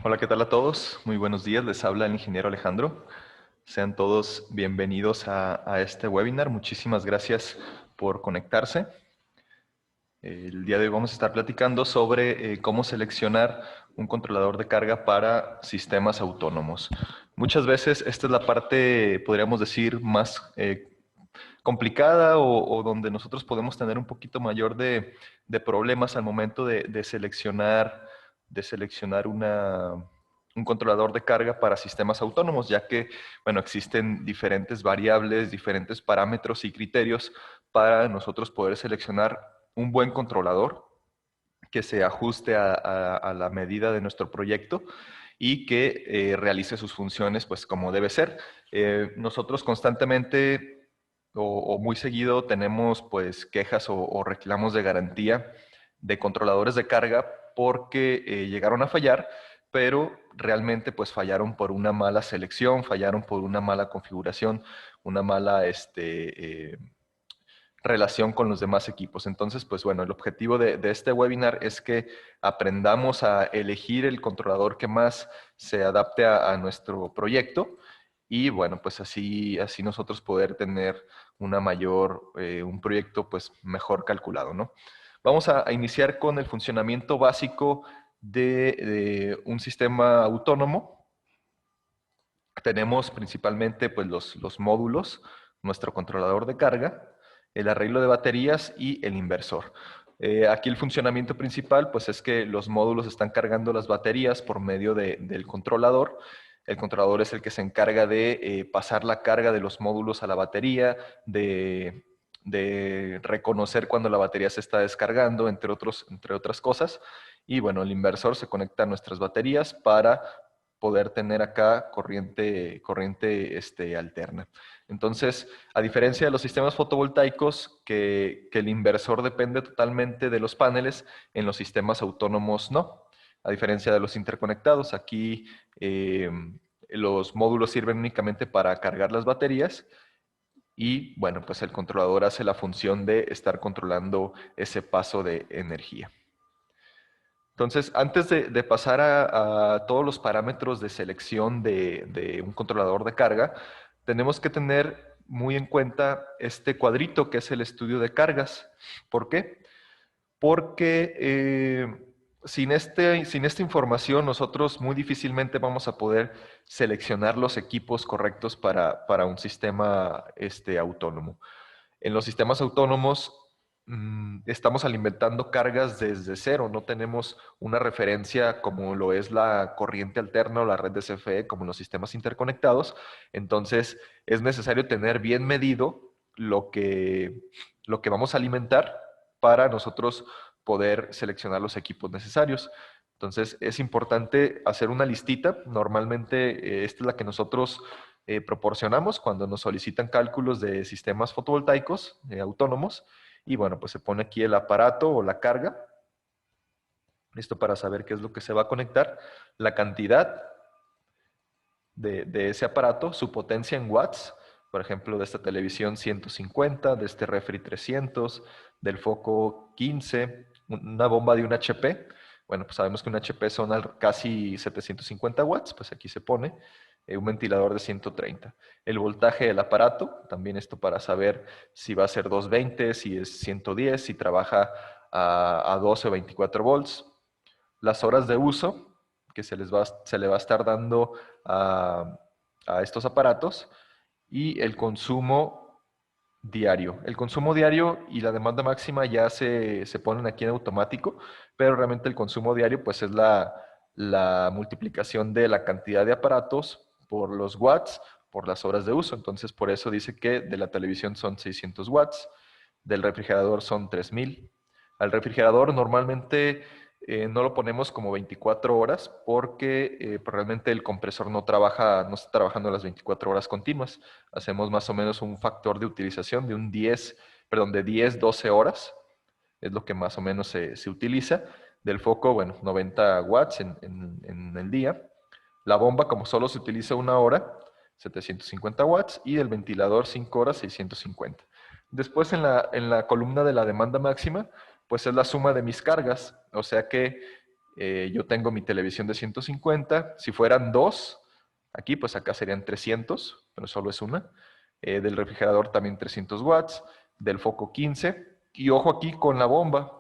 Hola, ¿qué tal a todos? Muy buenos días, les habla el ingeniero Alejandro. Sean todos bienvenidos a este webinar. Muchísimas gracias por conectarse. El día de hoy vamos a estar platicando sobre cómo seleccionar un controlador de carga para sistemas autónomos. Muchas veces esta es la parte, podríamos decir, más complicada o donde nosotros podemos tener un poquito mayor de problemas al momento de seleccionar un controlador de carga para sistemas autónomos, ya que, bueno, existen diferentes variables, diferentes parámetros y criterios para nosotros poder seleccionar un buen controlador que se ajuste a la medida de nuestro proyecto y que realice sus funciones pues como debe ser. Nosotros constantemente o muy seguido tenemos pues quejas o reclamos de garantía de controladores de carga porque llegaron a fallar, pero realmente pues fallaron por una mala selección, fallaron por una mala configuración, una mala relación con los demás equipos. Entonces, pues bueno, el objetivo de este webinar es que aprendamos a elegir el controlador que más se adapte a nuestro proyecto y bueno, pues así nosotros poder tener un proyecto pues mejor calculado, ¿no? Vamos a iniciar con el funcionamiento básico de un sistema autónomo. Tenemos principalmente pues, los módulos, nuestro controlador de carga, el arreglo de baterías y el inversor. Aquí el funcionamiento principal pues, es que los módulos están cargando las baterías por medio del controlador. El controlador es el que se encarga de pasar la carga de los módulos a la batería, de reconocer cuando la batería se está descargando, entre otras cosas. Y bueno, el inversor se conecta a nuestras baterías para poder tener acá corriente alterna. Entonces, a diferencia de los sistemas fotovoltaicos, que el inversor depende totalmente de los paneles, en los sistemas autónomos no. A diferencia de los interconectados, aquí los módulos sirven únicamente para cargar las baterías y, bueno, pues el controlador hace la función de estar controlando ese paso de energía. Entonces, antes de pasar a todos los parámetros de selección de un controlador de carga, tenemos que tener muy en cuenta este cuadrito que es el estudio de cargas. ¿Por qué? Porque sin esta información nosotros muy difícilmente vamos a poder seleccionar los equipos correctos para un sistema autónomo. En los sistemas autónomos estamos alimentando cargas desde cero, no tenemos una referencia como lo es la corriente alterna o la red de CFE, como en los sistemas interconectados. Entonces es necesario tener bien medido lo que vamos a alimentar para nosotros poder seleccionar los equipos necesarios. Entonces es importante hacer una listita. Normalmente esta es la que nosotros proporcionamos cuando nos solicitan cálculos de sistemas fotovoltaicos autónomos. Y bueno, pues se pone aquí el aparato o la carga. Esto para saber qué es lo que se va a conectar. La cantidad de ese aparato, su potencia en watts. Por ejemplo, de esta televisión 150, de este refri 300, del foco 15, una bomba de un HP. Bueno, pues sabemos que un HP son casi 750 watts, pues aquí se pone un ventilador de 130. El voltaje del aparato, también esto para saber si va a ser 220, si es 110, si trabaja a 12 o 24 volts. Las horas de uso que se le va a estar dando a, a estos aparatos y el consumo diario. El consumo diario y la demanda máxima ya se ponen aquí en automático, pero realmente el consumo diario pues es la multiplicación de la cantidad de aparatos por los watts por las horas de uso. Entonces por eso dice que de la televisión son 600 watts, del refrigerador son 3000. Al refrigerador normalmente no lo ponemos como 24 horas porque pues, realmente el compresor no está trabajando las 24 horas continuas. Hacemos más o menos un factor de utilización de de 10, 12 horas, es lo que más o menos se utiliza. Del foco, bueno, 90 watts en el día. La bomba, como solo se utiliza una hora, 750 watts, y el ventilador 5 horas, 650. Después en la columna de la demanda máxima, pues es la suma de mis cargas, o sea que Yo tengo mi televisión de 150. Si fueran dos, aquí pues acá serían 300, pero solo es una. Del refrigerador también 300 watts. Del foco 15. Y ojo aquí con la bomba.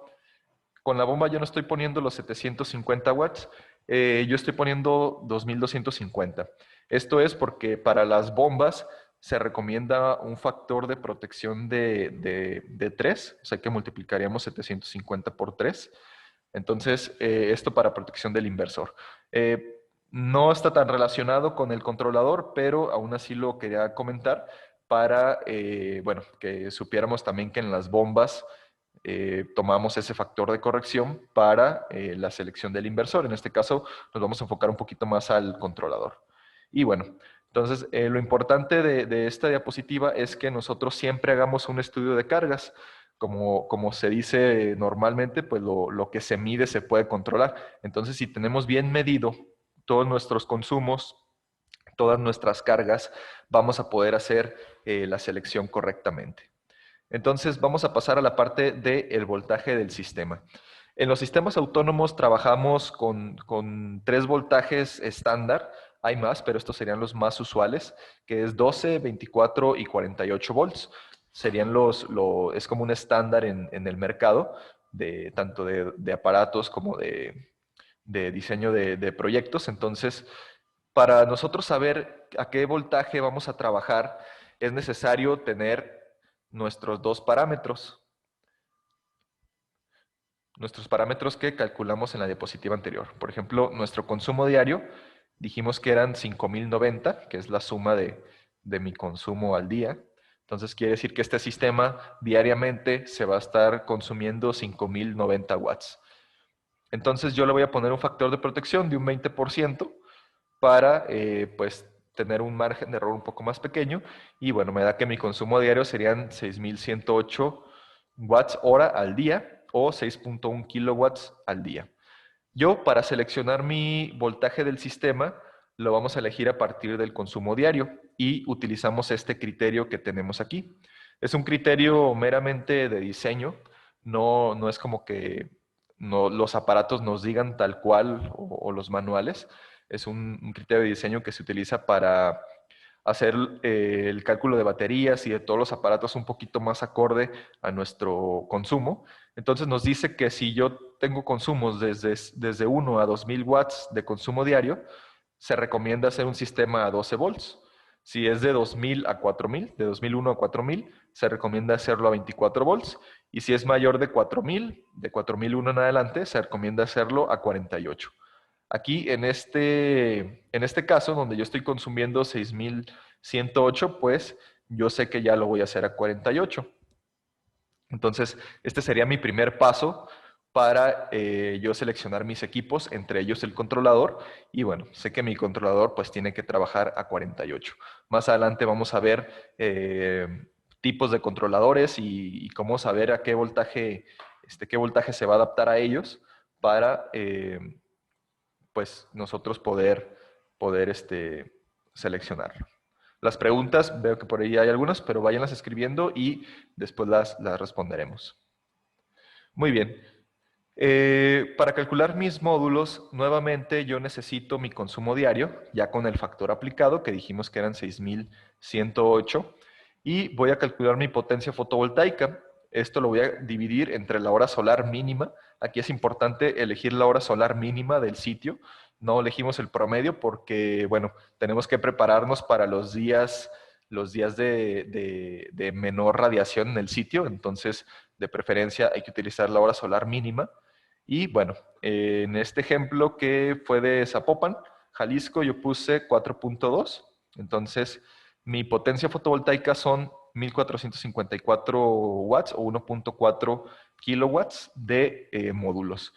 Con la bomba yo no estoy poniendo los 750 watts, yo estoy poniendo 2250. Esto es porque para las bombas se recomienda un factor de protección de 3, o sea que multiplicaríamos 750 por 3. Entonces, esto para protección del inversor. No está tan relacionado con el controlador, pero aún así lo quería comentar para, bueno, que supiéramos también que en las bombas tomamos ese factor de corrección para la selección del inversor. En este caso, nos vamos a enfocar un poquito más al controlador. Y bueno, entonces, lo importante de esta diapositiva es que nosotros siempre hagamos un estudio de cargas. Como se dice normalmente, pues lo que se mide se puede controlar. Entonces, si tenemos bien medido todos nuestros consumos, todas nuestras cargas, vamos a poder hacer la selección correctamente. Entonces, vamos a pasar a la parte del voltaje del sistema. En los sistemas autónomos trabajamos con 3 voltajes estándar. Hay más, pero estos serían los más usuales, que es 12, 24 y 48 volts. Serían es como un estándar en el mercado, tanto de aparatos como de diseño de proyectos. Entonces, para nosotros saber a qué voltaje vamos a trabajar, es necesario tener nuestros dos parámetros. Nuestros parámetros que calculamos en la diapositiva anterior. Por ejemplo, nuestro consumo diario, dijimos que eran 5090, que es la suma de mi consumo al día. Entonces quiere decir que este sistema diariamente se va a estar consumiendo 5090 watts. Entonces yo le voy a poner un factor de protección de un 20% para pues tener un margen de error un poco más pequeño. Y bueno, me da que mi consumo diario serían 6108 watts hora al día o 6.1 kilowatts al día. Yo, para seleccionar mi voltaje del sistema, lo vamos a elegir a partir del consumo diario y utilizamos este criterio que tenemos aquí. Es un criterio meramente de diseño, no es como que los aparatos nos digan tal cual o los manuales. Es un criterio de diseño que se utiliza para hacer el cálculo de baterías y de todos los aparatos un poquito más acorde a nuestro consumo. Entonces nos dice que si yo tengo consumos desde 1 a 2000 watts de consumo diario, se recomienda hacer un sistema a 12 volts. Si es de 2000 a 4000, de 2001 a 4000, se recomienda hacerlo a 24 volts. Y si es mayor de 4000, de 4001 en adelante, se recomienda hacerlo a 48. Aquí en este caso, donde yo estoy consumiendo 6108, pues yo sé que ya lo voy a hacer a 48. Entonces, este sería mi primer paso para yo seleccionar mis equipos, entre ellos el controlador. Y bueno, sé que mi controlador pues tiene que trabajar a 48. Más adelante vamos a ver tipos de controladores y cómo saber a qué voltaje se va a adaptar a ellos para pues nosotros poder seleccionarlo. Las preguntas, veo que por ahí hay algunas, pero váyanlas escribiendo y después las responderemos. Muy bien. Para calcular mis módulos, nuevamente yo necesito mi consumo diario, ya con el factor aplicado, que dijimos que eran 6108, y voy a calcular mi potencia fotovoltaica. Esto lo voy a dividir entre la hora solar mínima. Aquí es importante elegir la hora solar mínima del sitio. No elegimos el promedio porque, bueno, tenemos que prepararnos para los días de menor radiación en el sitio. Entonces, de preferencia, hay que utilizar la hora solar mínima. Y bueno, en este ejemplo que fue de Zapopan, Jalisco, yo puse 4.2. Entonces, mi potencia fotovoltaica son 1454 watts o 1.4 kilowatts de módulos.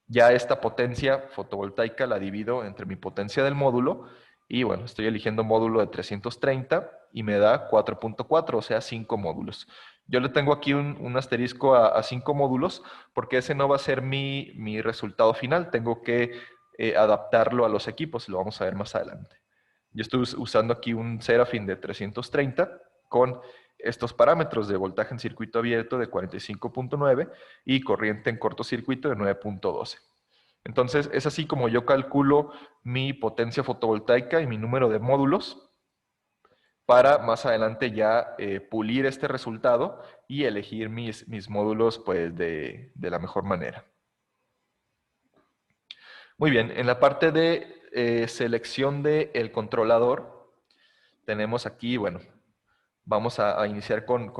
Ya esta potencia fotovoltaica la divido entre mi potencia del módulo y bueno, estoy eligiendo módulo de 330 y me da 4.4, o sea, 5 módulos. Yo le tengo aquí un asterisco a 5 módulos porque ese no va a ser mi resultado final. Tengo que adaptarlo a los equipos, lo vamos a ver más adelante. Yo estoy usando aquí un Serafin de 330 con estos parámetros de voltaje en circuito abierto de 45.9 y corriente en cortocircuito de 9.12. Entonces, es así como yo calculo mi potencia fotovoltaica y mi número de módulos para más adelante ya pulir este resultado y elegir mis módulos pues, de la mejor manera. Muy bien, en la parte de selección del controlador, tenemos aquí, bueno, vamos a iniciar con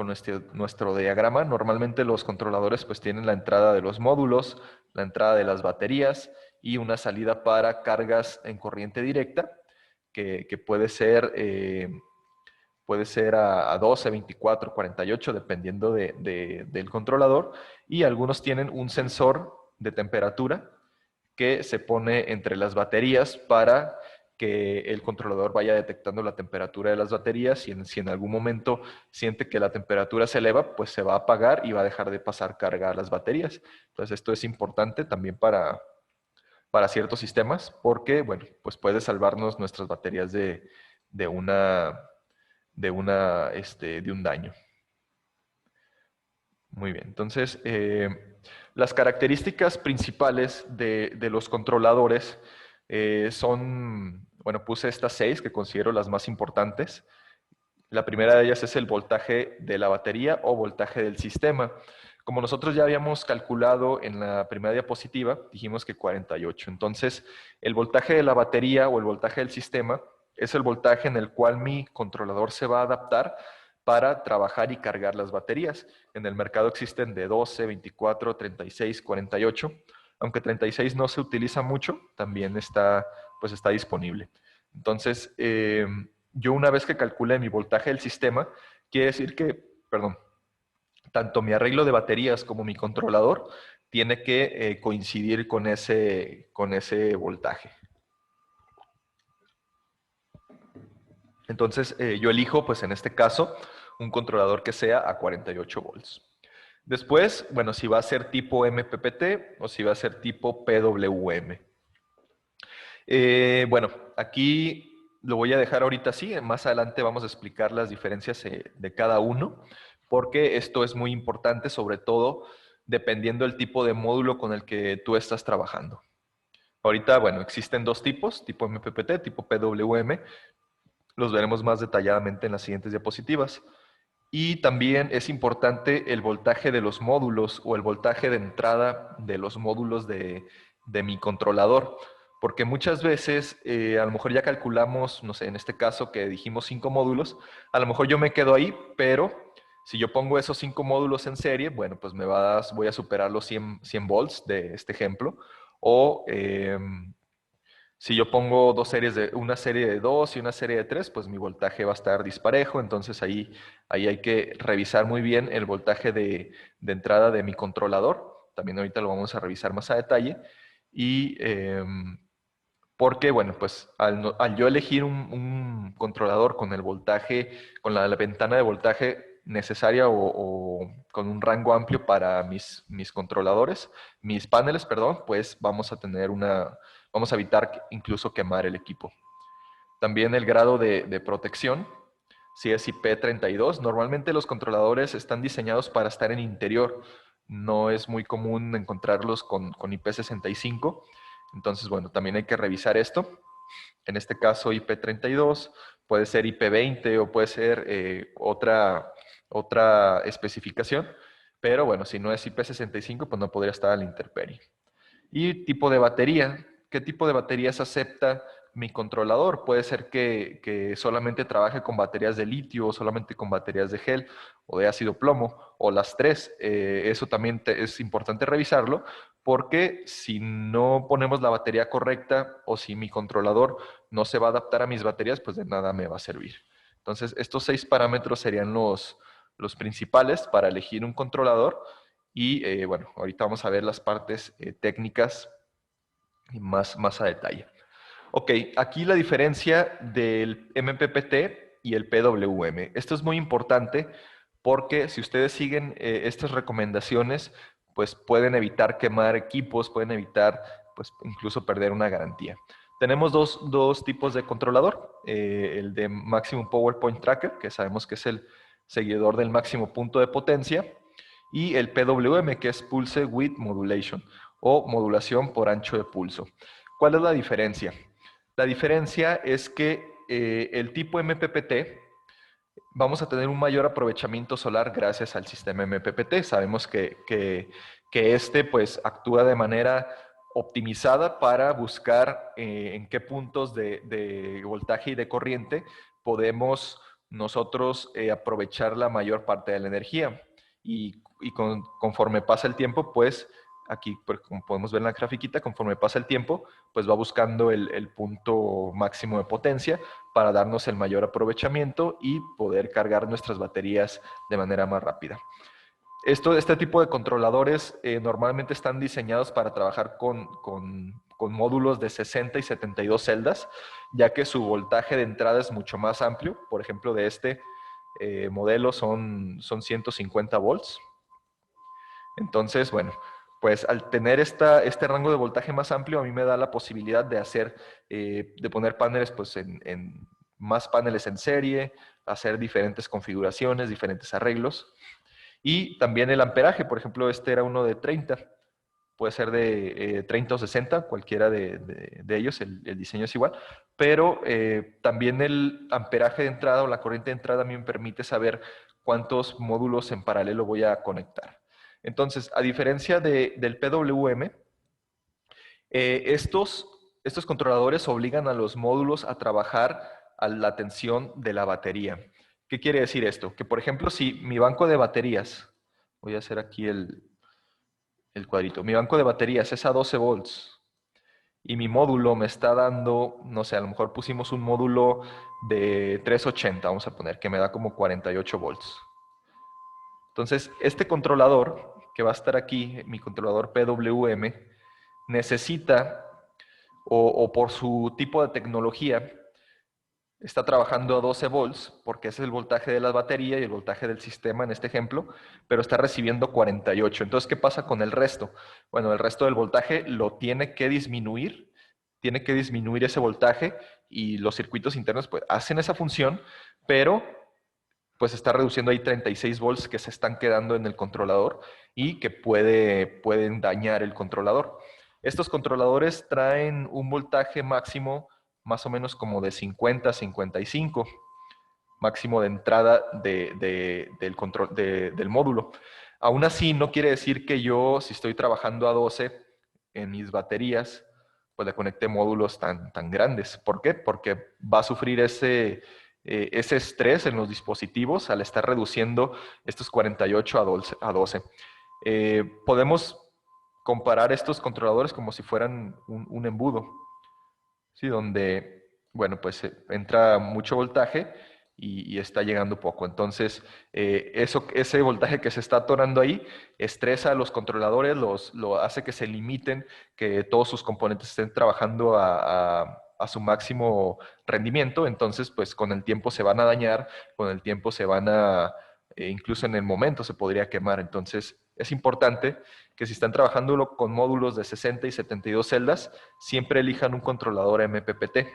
nuestro diagrama. Normalmente los controladores pues tienen la entrada de los módulos, la entrada de las baterías y una salida para cargas en corriente directa, que puede ser a 12, 24, 48, dependiendo del controlador. Y algunos tienen un sensor de temperatura que se pone entre las baterías para que el controlador vaya detectando la temperatura de las baterías y si en algún momento siente que la temperatura se eleva, pues se va a apagar y va a dejar de pasar carga a las baterías. Entonces esto es importante también para ciertos sistemas porque, bueno, pues puede salvarnos nuestras baterías de una, de un daño. Muy bien, entonces las características principales de los controladores son, bueno, puse estas 6 que considero las más importantes. La primera de ellas es el voltaje de la batería o voltaje del sistema. Como nosotros ya habíamos calculado en la primera diapositiva, dijimos que 48. Entonces, el voltaje de la batería o el voltaje del sistema es el voltaje en el cual mi controlador se va a adaptar para trabajar y cargar las baterías. En el mercado existen de 12, 24, 36, 48. Aunque 36 no se utiliza mucho, también pues está disponible. Entonces, yo una vez que calcule mi voltaje del sistema, quiere decir que, perdón, tanto mi arreglo de baterías como mi controlador tiene que coincidir con ese voltaje. Entonces, yo elijo, pues en este caso, un controlador que sea a 48 volts. Después, bueno, si va a ser tipo MPPT o si va a ser tipo PWM. Bueno, aquí lo voy a dejar ahorita así. Más adelante vamos a explicar las diferencias de cada uno, porque esto es muy importante, sobre todo dependiendo del tipo de módulo con el que tú estás trabajando. Ahorita, bueno, existen dos tipos, tipo MPPT, tipo PWM. Los veremos más detalladamente en las siguientes diapositivas. Y también es importante el voltaje de los módulos o el voltaje de entrada de los módulos de mi controlador. Porque muchas veces, a lo mejor ya calculamos, no sé, en este caso que dijimos 5 módulos, a lo mejor yo me quedo ahí, pero si yo pongo esos 5 módulos en serie, bueno, pues voy a superar los 100 volts de este ejemplo. O si yo pongo una serie de 2 y una serie de 3, pues mi voltaje va a estar disparejo. Entonces ahí hay que revisar muy bien el voltaje de entrada de mi controlador. También ahorita lo vamos a revisar más a detalle. Y porque, bueno, pues al yo elegir un controlador con el voltaje, con la ventana de voltaje necesaria o con un rango amplio para mis controladores, mis paneles, perdón, pues vamos a evitar incluso quemar el equipo. También el grado de protección, si es IP32, normalmente los controladores están diseñados para estar en interior. No es muy común encontrarlos con IP65. Entonces, bueno, también hay que revisar esto. En este caso, IP32, puede ser IP20 o puede ser otra especificación. Pero bueno, si no es IP65, pues no podría estar a la intemperie. Y tipo de batería. ¿Qué tipo de baterías acepta mi controlador? Puede ser que solamente trabaje con baterías de litio o solamente con baterías de gel o de ácido plomo o las tres. Eso también es importante revisarlo porque si no ponemos la batería correcta o si mi controlador no se va a adaptar a mis baterías, pues de nada me va a servir. Entonces, estos 6 parámetros serían los principales para elegir un controlador. Y bueno, ahorita vamos a ver las partes técnicas más a detalle. Ok, aquí la diferencia del MPPT y el PWM. Esto es muy importante porque si ustedes siguen estas recomendaciones, pues pueden evitar quemar equipos, pueden evitar pues incluso perder una garantía. Tenemos dos tipos de controlador, el de Maximum Power Point Tracker, que sabemos que es el seguidor del máximo punto de potencia, y el PWM, que es Pulse Width Modulation, o modulación por ancho de pulso. ¿Cuál es la diferencia? La diferencia es que el tipo MPPT vamos a tener un mayor aprovechamiento solar gracias al sistema MPPT. Sabemos que este pues actúa de manera optimizada para buscar en qué puntos de voltaje y de corriente podemos nosotros aprovechar la mayor parte de la energía. Y conforme pasa el tiempo, pues aquí, como podemos ver en la grafiquita, conforme pasa el tiempo, pues va buscando el punto máximo de potencia para darnos el mayor aprovechamiento y poder cargar nuestras baterías de manera más rápida. Este tipo de controladores normalmente están diseñados para trabajar con módulos de 60 y 72 celdas, ya que su voltaje de entrada es mucho más amplio. Por ejemplo, de este modelo son 150 volts. Entonces, bueno, pues al tener este rango de voltaje más amplio, a mí me da la posibilidad de de poner paneles, pues en más paneles en serie, hacer diferentes configuraciones, diferentes arreglos. Y también el amperaje, por ejemplo, este era uno de 30, puede ser de 30 o 60, cualquiera de ellos, el diseño es igual, pero también el amperaje de entrada o la corriente de entrada a mí me permite saber cuántos módulos en paralelo voy a conectar. Entonces, a diferencia del PWM, estos controladores obligan a los módulos a trabajar a la tensión de la batería. ¿Qué quiere decir esto? Que, por ejemplo, si mi banco de baterías, voy a hacer aquí el cuadrito, mi banco de baterías es a 12 volts y mi módulo me está dando, no sé, a lo mejor pusimos un módulo de 380, vamos a poner, que me da como 48 volts. Entonces, este controlador que va a estar aquí, mi controlador PWM, necesita, o por su tipo de tecnología, está trabajando a 12 volts, porque ese es el voltaje de la batería y el voltaje del sistema en este ejemplo, pero está recibiendo 48. Entonces, ¿qué pasa con el resto? Bueno, el resto del voltaje lo tiene que disminuir ese voltaje y los circuitos internos pues hacen esa función, pero pues está reduciendo ahí 36 volts que se están quedando en el controlador y que pueden dañar el controlador. Estos controladores traen un voltaje máximo más o menos como de 50 a 55, máximo de entrada del módulo. Aún así, no quiere decir que yo, si estoy trabajando a 12 en mis baterías, pues le conecte módulos tan grandes. ¿Por qué? Porque va a sufrir ese estrés en los dispositivos al estar reduciendo estos 48 a 12. Podemos comparar estos controladores como si fueran un embudo, ¿sí? Donde, bueno, pues entra mucho voltaje y está llegando poco. Entonces, ese voltaje que se está atorando ahí estresa a los controladores, lo hace que se limiten, que todos sus componentes estén trabajando a su máximo rendimiento. Entonces, pues con el tiempo se van a dañar, con el tiempo incluso en el momento se podría quemar. Entonces, es importante que si están trabajando con módulos de 60 y 72 celdas, siempre elijan un controlador MPPT.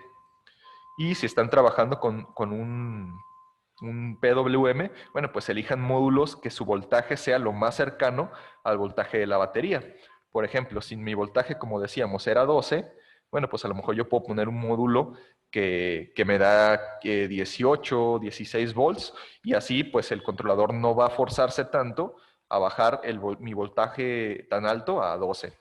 Y si están trabajando con un PWM, bueno, pues elijan módulos que su voltaje sea lo más cercano al voltaje de la batería. Por ejemplo, si mi voltaje, como decíamos, era 12, bueno, pues a lo mejor yo puedo poner un módulo que me da 18, 16 volts y así pues el controlador no va a forzarse tanto a bajar mi voltaje tan alto a 12.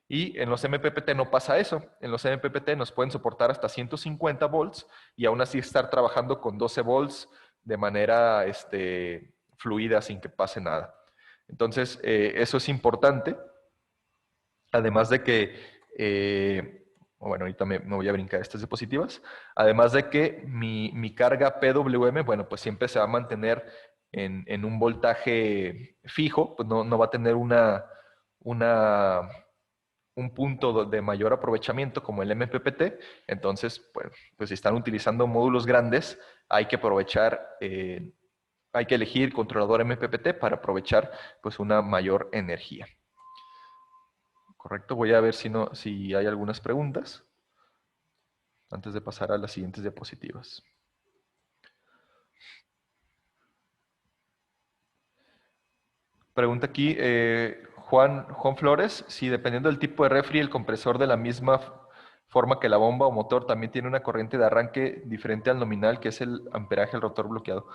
Y en los MPPT no pasa eso. En los MPPT nos pueden soportar hasta 150 volts y aún así estar trabajando con 12 volts de manera fluida sin que pase nada. Entonces, eso es importante. Además de que, bueno, ahorita me voy a brincar estas diapositivas. Además de que mi carga PWM, bueno, pues siempre se va a mantener en un voltaje fijo, pues no va a tener un punto de mayor aprovechamiento como el MPPT. Entonces, pues si están utilizando módulos grandes, hay que hay que elegir controlador MPPT para aprovechar pues una mayor energía. Correcto, voy a ver si hay algunas preguntas antes de pasar a las siguientes diapositivas. Pregunta aquí Juan Flores, sí, dependiendo del tipo de refri, el compresor de la misma forma que la bomba o motor también tiene una corriente de arranque diferente al nominal, que es el amperaje del rotor bloqueado.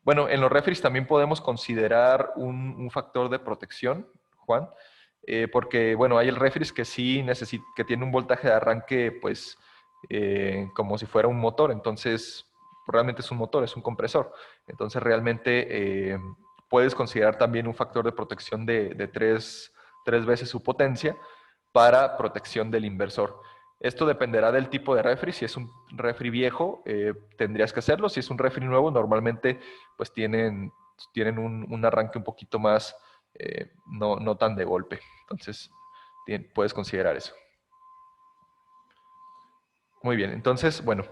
Bueno, en los refris también podemos considerar un factor de protección, Juan, porque, bueno, hay el refris que sí que tiene un voltaje de arranque, pues, como si fuera un motor, entonces, realmente es un motor, es un compresor. Entonces, realmente puedes considerar también un factor de protección de tres veces su potencia para protección del inversor. Esto dependerá del tipo de refri. Si es un refri viejo, tendrías que hacerlo. Si es un refri nuevo, normalmente pues tienen un arranque un poquito más, no tan de golpe. Entonces, puedes considerar eso. Muy bien, entonces, bueno,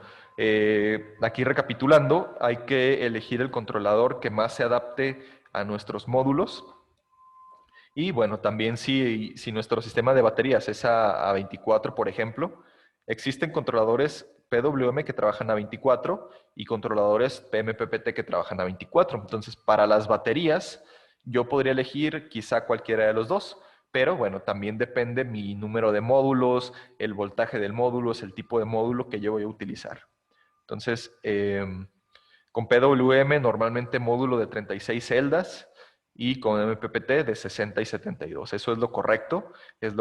aquí recapitulando, hay que elegir el controlador que más se adapte a nuestros módulos. Y bueno, también si nuestro sistema de baterías es a 24, por ejemplo, existen controladores PWM que trabajan a 24 y controladores PMPPT que trabajan a 24. Entonces, para las baterías, yo podría elegir quizá cualquiera de los dos, pero bueno, también depende mi número de módulos, el voltaje del módulo, es el tipo de módulo que yo voy a utilizar. Entonces, con PWM normalmente módulo de 36 celdas y con MPPT de 60 y 72. Eso es lo correcto, es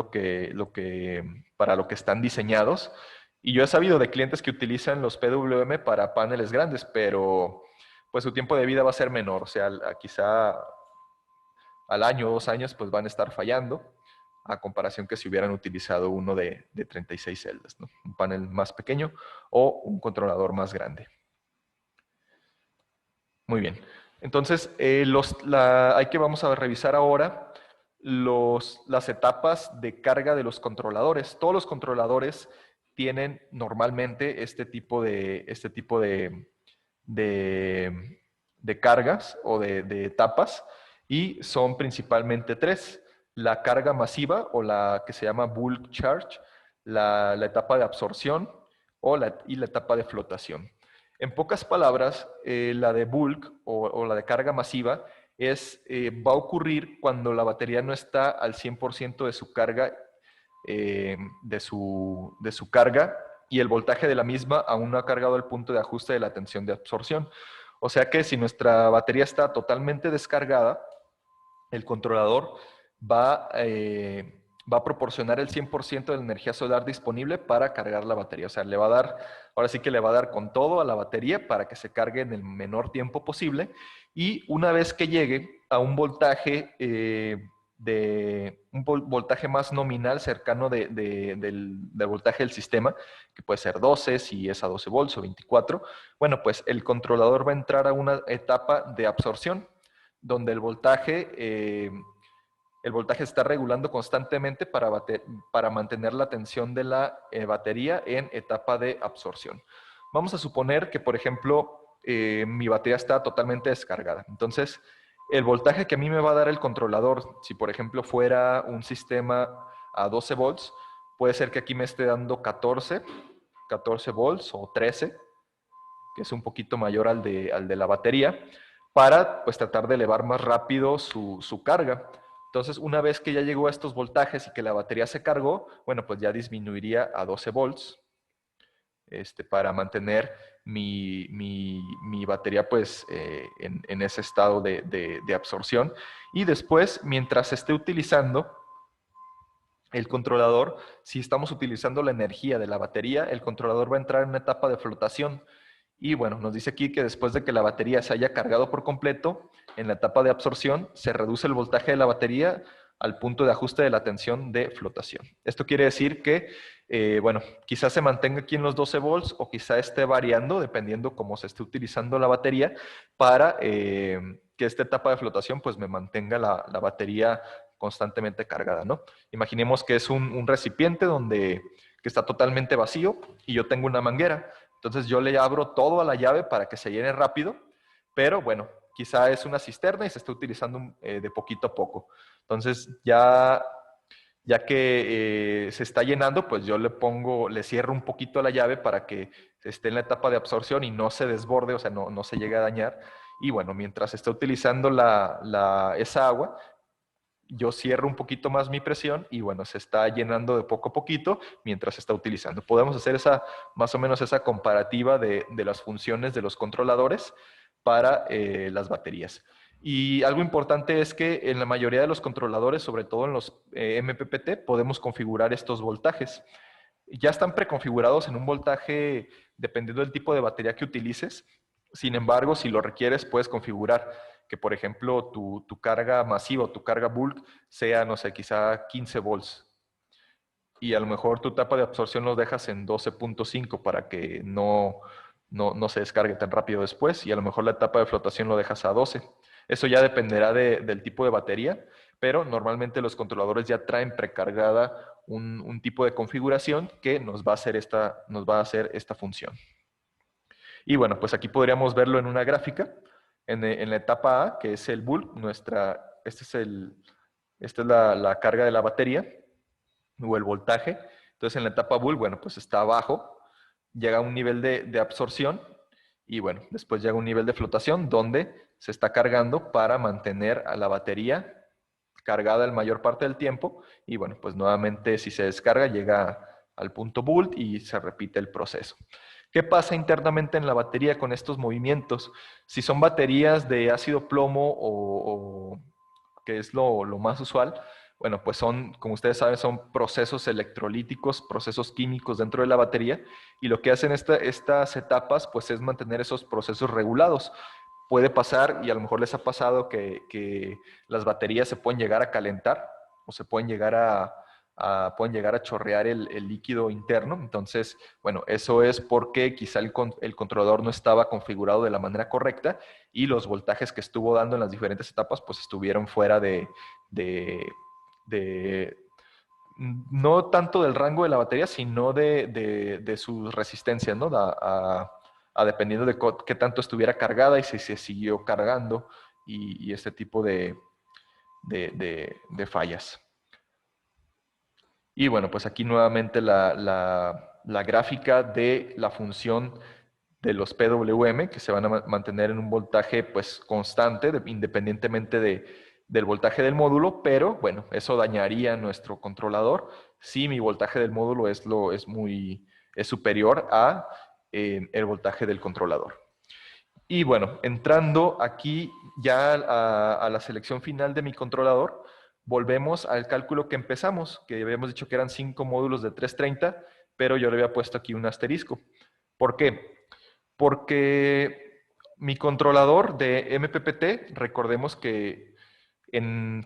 para lo que están diseñados. Y yo he sabido de clientes que utilizan los PWM para paneles grandes, pero pues su tiempo de vida va a ser menor, o sea, quizá al año o 2 años pues van a estar fallando a comparación que si hubieran utilizado uno de 36 celdas, ¿no? Un panel más pequeño o un controlador más grande. Muy bien. Entonces, vamos a revisar ahora las etapas de carga de los controladores. Todos los controladores tienen normalmente de cargas o de etapas y son principalmente tres. La carga masiva o la que se llama bulk charge, la etapa de absorción y la etapa de flotación. En pocas palabras, la de bulk o la de carga masiva va a ocurrir cuando la batería no está al 100% de su carga, de su carga y el voltaje de la misma aún no ha cargado el punto de ajuste de la tensión de absorción. O sea que si nuestra batería está totalmente descargada, el controlador va a proporcionar el 100% de la energía solar disponible para cargar la batería. O sea, ahora sí que le va a dar con todo a la batería para que se cargue en el menor tiempo posible. Y una vez que llegue a un voltaje voltaje más nominal cercano del voltaje del sistema, que puede ser 12 si es a 12 volts o 24, bueno, pues el controlador va a entrar a una etapa de absorción donde el voltaje se está regulando constantemente para mantener la tensión de la batería en etapa de absorción. Vamos a suponer que, por ejemplo, mi batería está totalmente descargada. Entonces, el voltaje que a mí me va a dar el controlador, si por ejemplo fuera un sistema a 12 volts, puede ser que aquí me esté dando 14 volts o 13, que es un poquito mayor al de la batería, para pues tratar de elevar más rápido su carga. Entonces, una vez que ya llegó a estos voltajes y que la batería se cargó, bueno, pues ya disminuiría a 12 volts para mantener mi batería pues en ese estado de absorción. Y después, mientras se esté utilizando el controlador, si estamos utilizando la energía de la batería, el controlador va a entrar en una etapa de flotación. Y bueno, nos dice aquí que después de que la batería se haya cargado por completo, en la etapa de absorción se reduce el voltaje de la batería al punto de ajuste de la tensión de flotación. Esto quiere decir que, bueno, quizás se mantenga aquí en los 12 volts o quizá esté variando dependiendo cómo se esté utilizando la batería para que esta etapa de flotación pues me mantenga la batería constantemente cargada, ¿no? Imaginemos que es un recipiente que está totalmente vacío y yo tengo una manguera. Entonces yo le abro todo a la llave para que se llene rápido, pero bueno, quizá es una cisterna y se está utilizando de poquito a poco. Entonces ya que se está llenando, pues yo le cierro un poquito la llave para que esté en la etapa de absorción y no se desborde, o sea, no se llegue a dañar. Y bueno, mientras está utilizando esa agua, yo cierro un poquito más mi presión y bueno, se está llenando de poco a poquito mientras se está utilizando. Podemos hacer más o menos esa comparativa de las funciones de los controladores para las baterías. Y algo importante es que en la mayoría de los controladores, sobre todo en los MPPT, podemos configurar estos voltajes. Ya están preconfigurados en un voltaje dependiendo del tipo de batería que utilices. Sin embargo, si lo requieres, puedes configurar que, por ejemplo, tu carga masiva o tu carga bulk sea, no sé, quizá 15 volts. Y a lo mejor tu tapa de absorción lo dejas en 12.5 para que no se descargue tan rápido después. Y a lo mejor la etapa de flotación lo dejas a 12. Eso ya dependerá del tipo de batería, pero normalmente los controladores ya traen precargada un tipo de configuración que nos va a hacer esta función. Y bueno, pues aquí podríamos verlo en una gráfica. En la etapa A, que es el bulk, esta es la carga de la batería o el voltaje. Entonces en la etapa bulk, bueno, pues está abajo, llega a un nivel de absorción y bueno, después llega un nivel de flotación donde se está cargando para mantener a la batería cargada la mayor parte del tiempo y bueno, pues nuevamente si se descarga llega al punto bulk y se repite el proceso. ¿Qué pasa internamente en la batería con estos movimientos? Si son baterías de ácido plomo que es lo más usual, bueno, pues son, como ustedes saben, son procesos electrolíticos, procesos químicos dentro de la batería, y lo que hacen estas etapas, pues es mantener esos procesos regulados. Puede pasar, y a lo mejor les ha pasado, que las baterías se pueden llegar a calentar, o se pueden llegar pueden llegar a chorrear el líquido interno. Entonces, bueno, eso es porque quizá el controlador no estaba configurado de la manera correcta y los voltajes que estuvo dando en las diferentes etapas pues estuvieron fuera de no tanto del rango de la batería, sino de sus resistencias, ¿no? Dependiendo de qué tanto estuviera cargada y si se siguió cargando y este tipo de fallas. Y bueno, pues aquí nuevamente la gráfica de la función de los PWM, que se van a mantener en un voltaje pues constante, independientemente del voltaje del módulo, pero bueno, eso dañaría nuestro controlador si mi voltaje del módulo es superior a el voltaje del controlador. Y bueno, entrando aquí ya a la selección final de mi controlador, volvemos al cálculo que empezamos, que habíamos dicho que eran 5 módulos de 330, pero yo le había puesto aquí un asterisco. ¿Por qué? Porque mi controlador de MPPT, recordemos que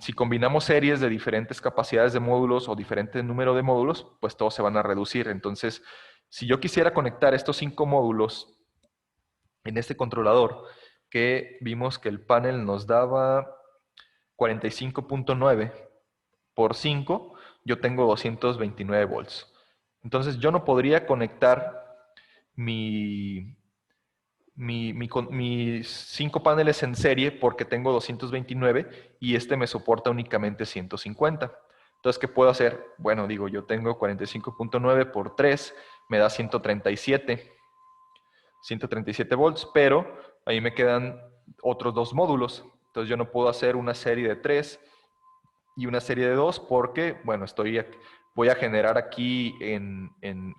si combinamos series de diferentes capacidades de módulos o diferente número de módulos, pues todos se van a reducir. Entonces, si yo quisiera conectar estos 5 módulos en este controlador, que vimos que el panel nos daba 45.9 por 5, yo tengo 229 volts. Entonces yo no podría conectar mis 5 paneles en serie porque tengo 229 y este me soporta únicamente 150. Entonces, ¿qué puedo hacer? Bueno, digo, yo tengo 45.9 por 3, me da 137 volts, pero ahí me quedan otros 2 módulos. Entonces yo no puedo hacer una serie de 3 y una serie de 2 porque, bueno, voy a generar aquí,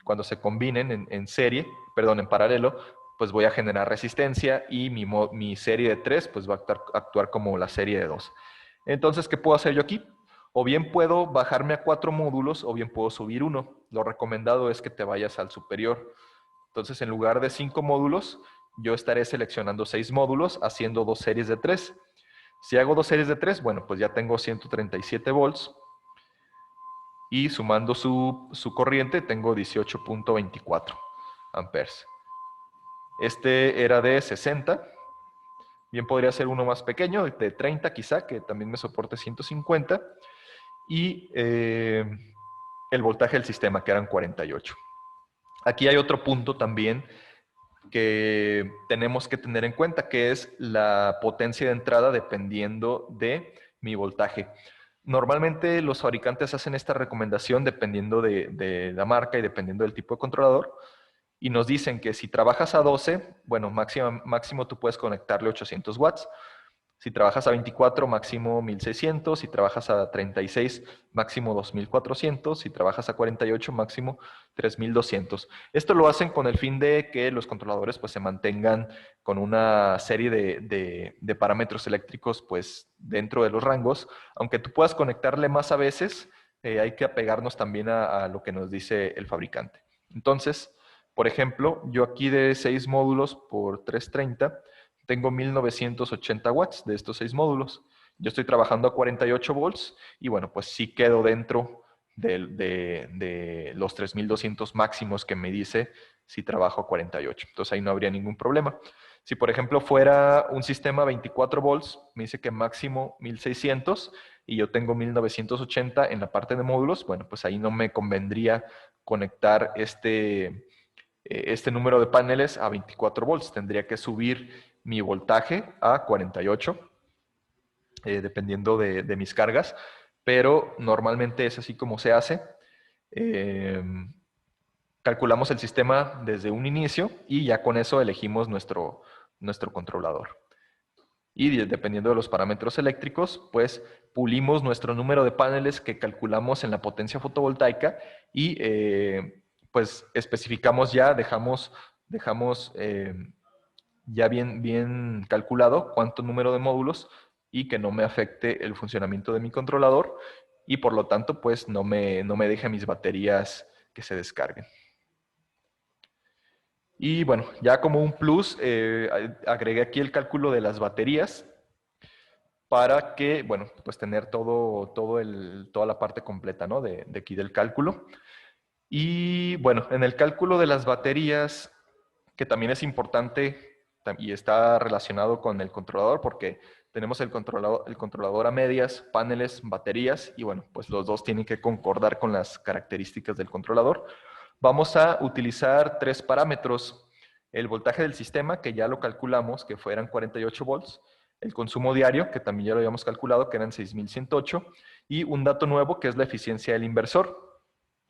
cuando se combinen en serie, perdón, en paralelo, pues voy a generar resistencia y mi serie de 3 pues va a actuar como la serie de 2. Entonces, ¿qué puedo hacer yo aquí? O bien puedo bajarme a 4 módulos o bien puedo subir uno. Lo recomendado es que te vayas al superior. Entonces, en lugar de 5 módulos, yo estaré seleccionando 6 módulos haciendo 2 series de 3. Si hago 2 series de 3, bueno, pues ya tengo 137 volts y sumando su corriente tengo 18.24 amperes. Este era de 60, bien podría ser uno más pequeño, de 30 quizá, que también me soporte 150, y el voltaje del sistema, que eran 48. Aquí hay otro punto también que tenemos que tener en cuenta, que es la potencia de entrada dependiendo de mi voltaje. Normalmente los fabricantes hacen esta recomendación dependiendo de la marca y dependiendo del tipo de controlador, y nos dicen que si trabajas a 12, bueno, máximo tú puedes conectarle 800 watts, Si trabajas a 24, máximo 1600. Si trabajas a 36, máximo 2400. Si trabajas a 48, máximo 3200. Esto lo hacen con el fin de que los controladores pues, se mantengan con una serie de parámetros eléctricos pues, dentro de los rangos. Aunque tú puedas conectarle más a veces, hay que apegarnos también a lo que nos dice el fabricante. Entonces, por ejemplo, yo aquí de 6 módulos por 330, tengo 1980 watts de estos 6 módulos. Yo estoy trabajando a 48 volts y bueno, pues sí quedo dentro de los 3200 máximos que me dice si trabajo a 48. Entonces ahí no habría ningún problema. Si por ejemplo fuera un sistema 24 volts, me dice que máximo 1600 y yo tengo 1980 en la parte de módulos, bueno, pues ahí no me convendría conectar este número de paneles a 24 volts. Tendría que subir mi voltaje a 48, dependiendo de mis cargas, pero normalmente es así como se hace. Calculamos el sistema desde un inicio y ya con eso elegimos nuestro controlador. Y dependiendo de los parámetros eléctricos, pues pulimos nuestro número de paneles que calculamos en la potencia fotovoltaica y pues especificamos ya, dejamos ya bien calculado cuánto número de módulos y que no me afecte el funcionamiento de mi controlador y por lo tanto pues no me deje mis baterías que se descarguen. Y bueno, ya como un plus, agregué aquí el cálculo de las baterías para que, bueno, pues tener toda la parte completa, ¿no? de aquí del cálculo. Y bueno, en el cálculo de las baterías, que también es importante y está relacionado con el controlador, porque tenemos el controlador a medias, paneles, baterías, y bueno, pues los dos tienen que concordar con las características del controlador. Vamos a utilizar 3 parámetros. El voltaje del sistema, que ya lo calculamos, que fueran 48 volts. El consumo diario, que también ya lo habíamos calculado, que eran 6108. Y un dato nuevo, que es la eficiencia del inversor.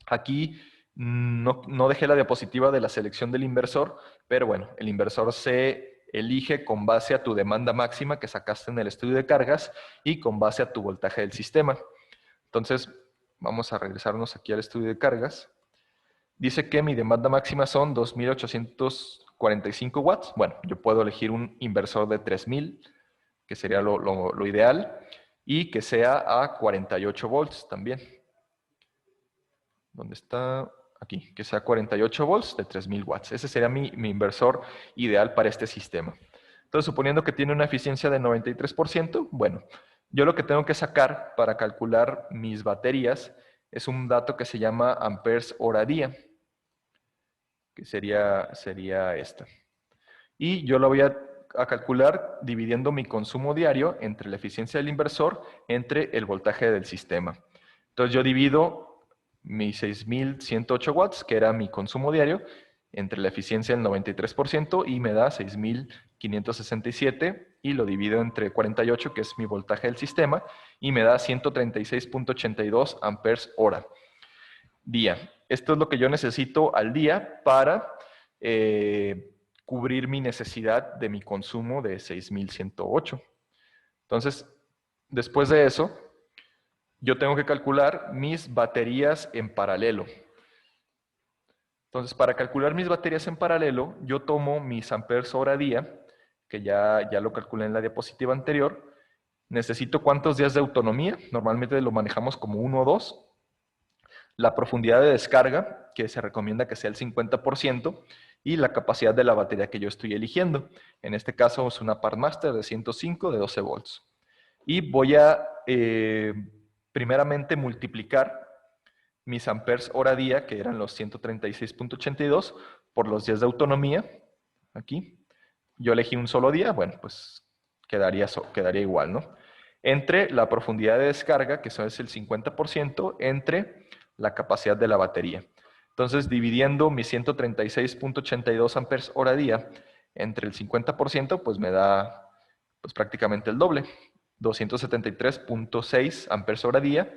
Aquí no dejé la diapositiva de la selección del inversor, pero bueno, el inversor se elige con base a tu demanda máxima que sacaste en el estudio de cargas y con base a tu voltaje del sistema. Entonces, vamos a regresarnos aquí al estudio de cargas. Dice que mi demanda máxima son 2845 watts. Bueno, yo puedo elegir un inversor de 3000, que sería lo ideal, y que sea a 48 volts también. ¿Dónde está? Aquí, que sea 48 volts de 3000 watts. Ese sería mi inversor ideal para este sistema. Entonces, suponiendo que tiene una eficiencia de 93%, bueno, yo lo que tengo que sacar para calcular mis baterías es un dato que se llama amperes hora día, que sería esta. Y yo lo voy a calcular dividiendo mi consumo diario entre la eficiencia del inversor entre el voltaje del sistema. Entonces yo divido mis 6108 watts, que era mi consumo diario, entre la eficiencia del 93% y me da 6567 y lo divido entre 48, que es mi voltaje del sistema, y me da 136.82 amperes hora día. Esto es lo que yo necesito al día para cubrir mi necesidad de mi consumo de 6108. Entonces, después de eso, yo tengo que calcular mis baterías en paralelo. Entonces, para calcular mis baterías en paralelo, yo tomo mis amperes hora día, que ya lo calculé en la diapositiva anterior. Necesito cuántos días de autonomía. Normalmente lo manejamos como 1 o 2. La profundidad de descarga, que se recomienda que sea el 50%, y la capacidad de la batería que yo estoy eligiendo. En este caso es una PartMaster de 105 de 12 volts. Y voy a primeramente multiplicar mis amperes hora día, que eran los 136.82, por los días de autonomía. Aquí. Yo elegí un solo día, bueno, pues quedaría igual, ¿no? Entre la profundidad de descarga, que eso es el 50%, entre la capacidad de la batería. Entonces, dividiendo mis 136.82 amperes hora día entre el 50%, pues me da pues, prácticamente el doble, 273.6 amperes hora día,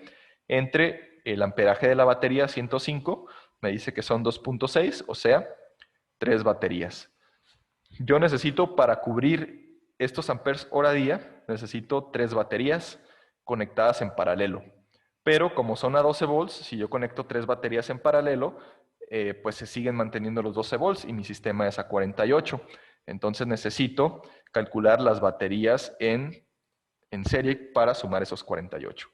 entre el amperaje de la batería 105, me dice que son 2.6, o sea, 3 baterías. Yo necesito para cubrir estos amperes hora día, necesito 3 baterías conectadas en paralelo. Pero como son a 12 volts, si yo conecto 3 baterías en paralelo, pues se siguen manteniendo los 12 volts y mi sistema es a 48. Entonces necesito calcular las baterías en serie para sumar esos 48.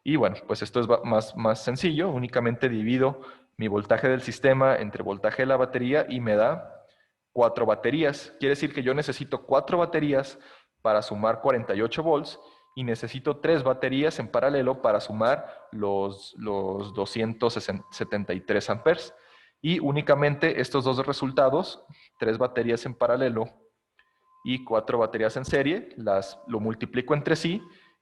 Y bueno, pues esto es más sencillo. Únicamente divido mi voltaje del sistema entre voltaje de la batería y me da 4 baterías. Quiere decir que yo necesito 4 baterías para sumar 48 volts y necesito 3 baterías en paralelo para sumar los 273 amperes. Y únicamente estos dos resultados, 3 baterías en paralelo y 4 baterías en serie, lo multiplico entre sí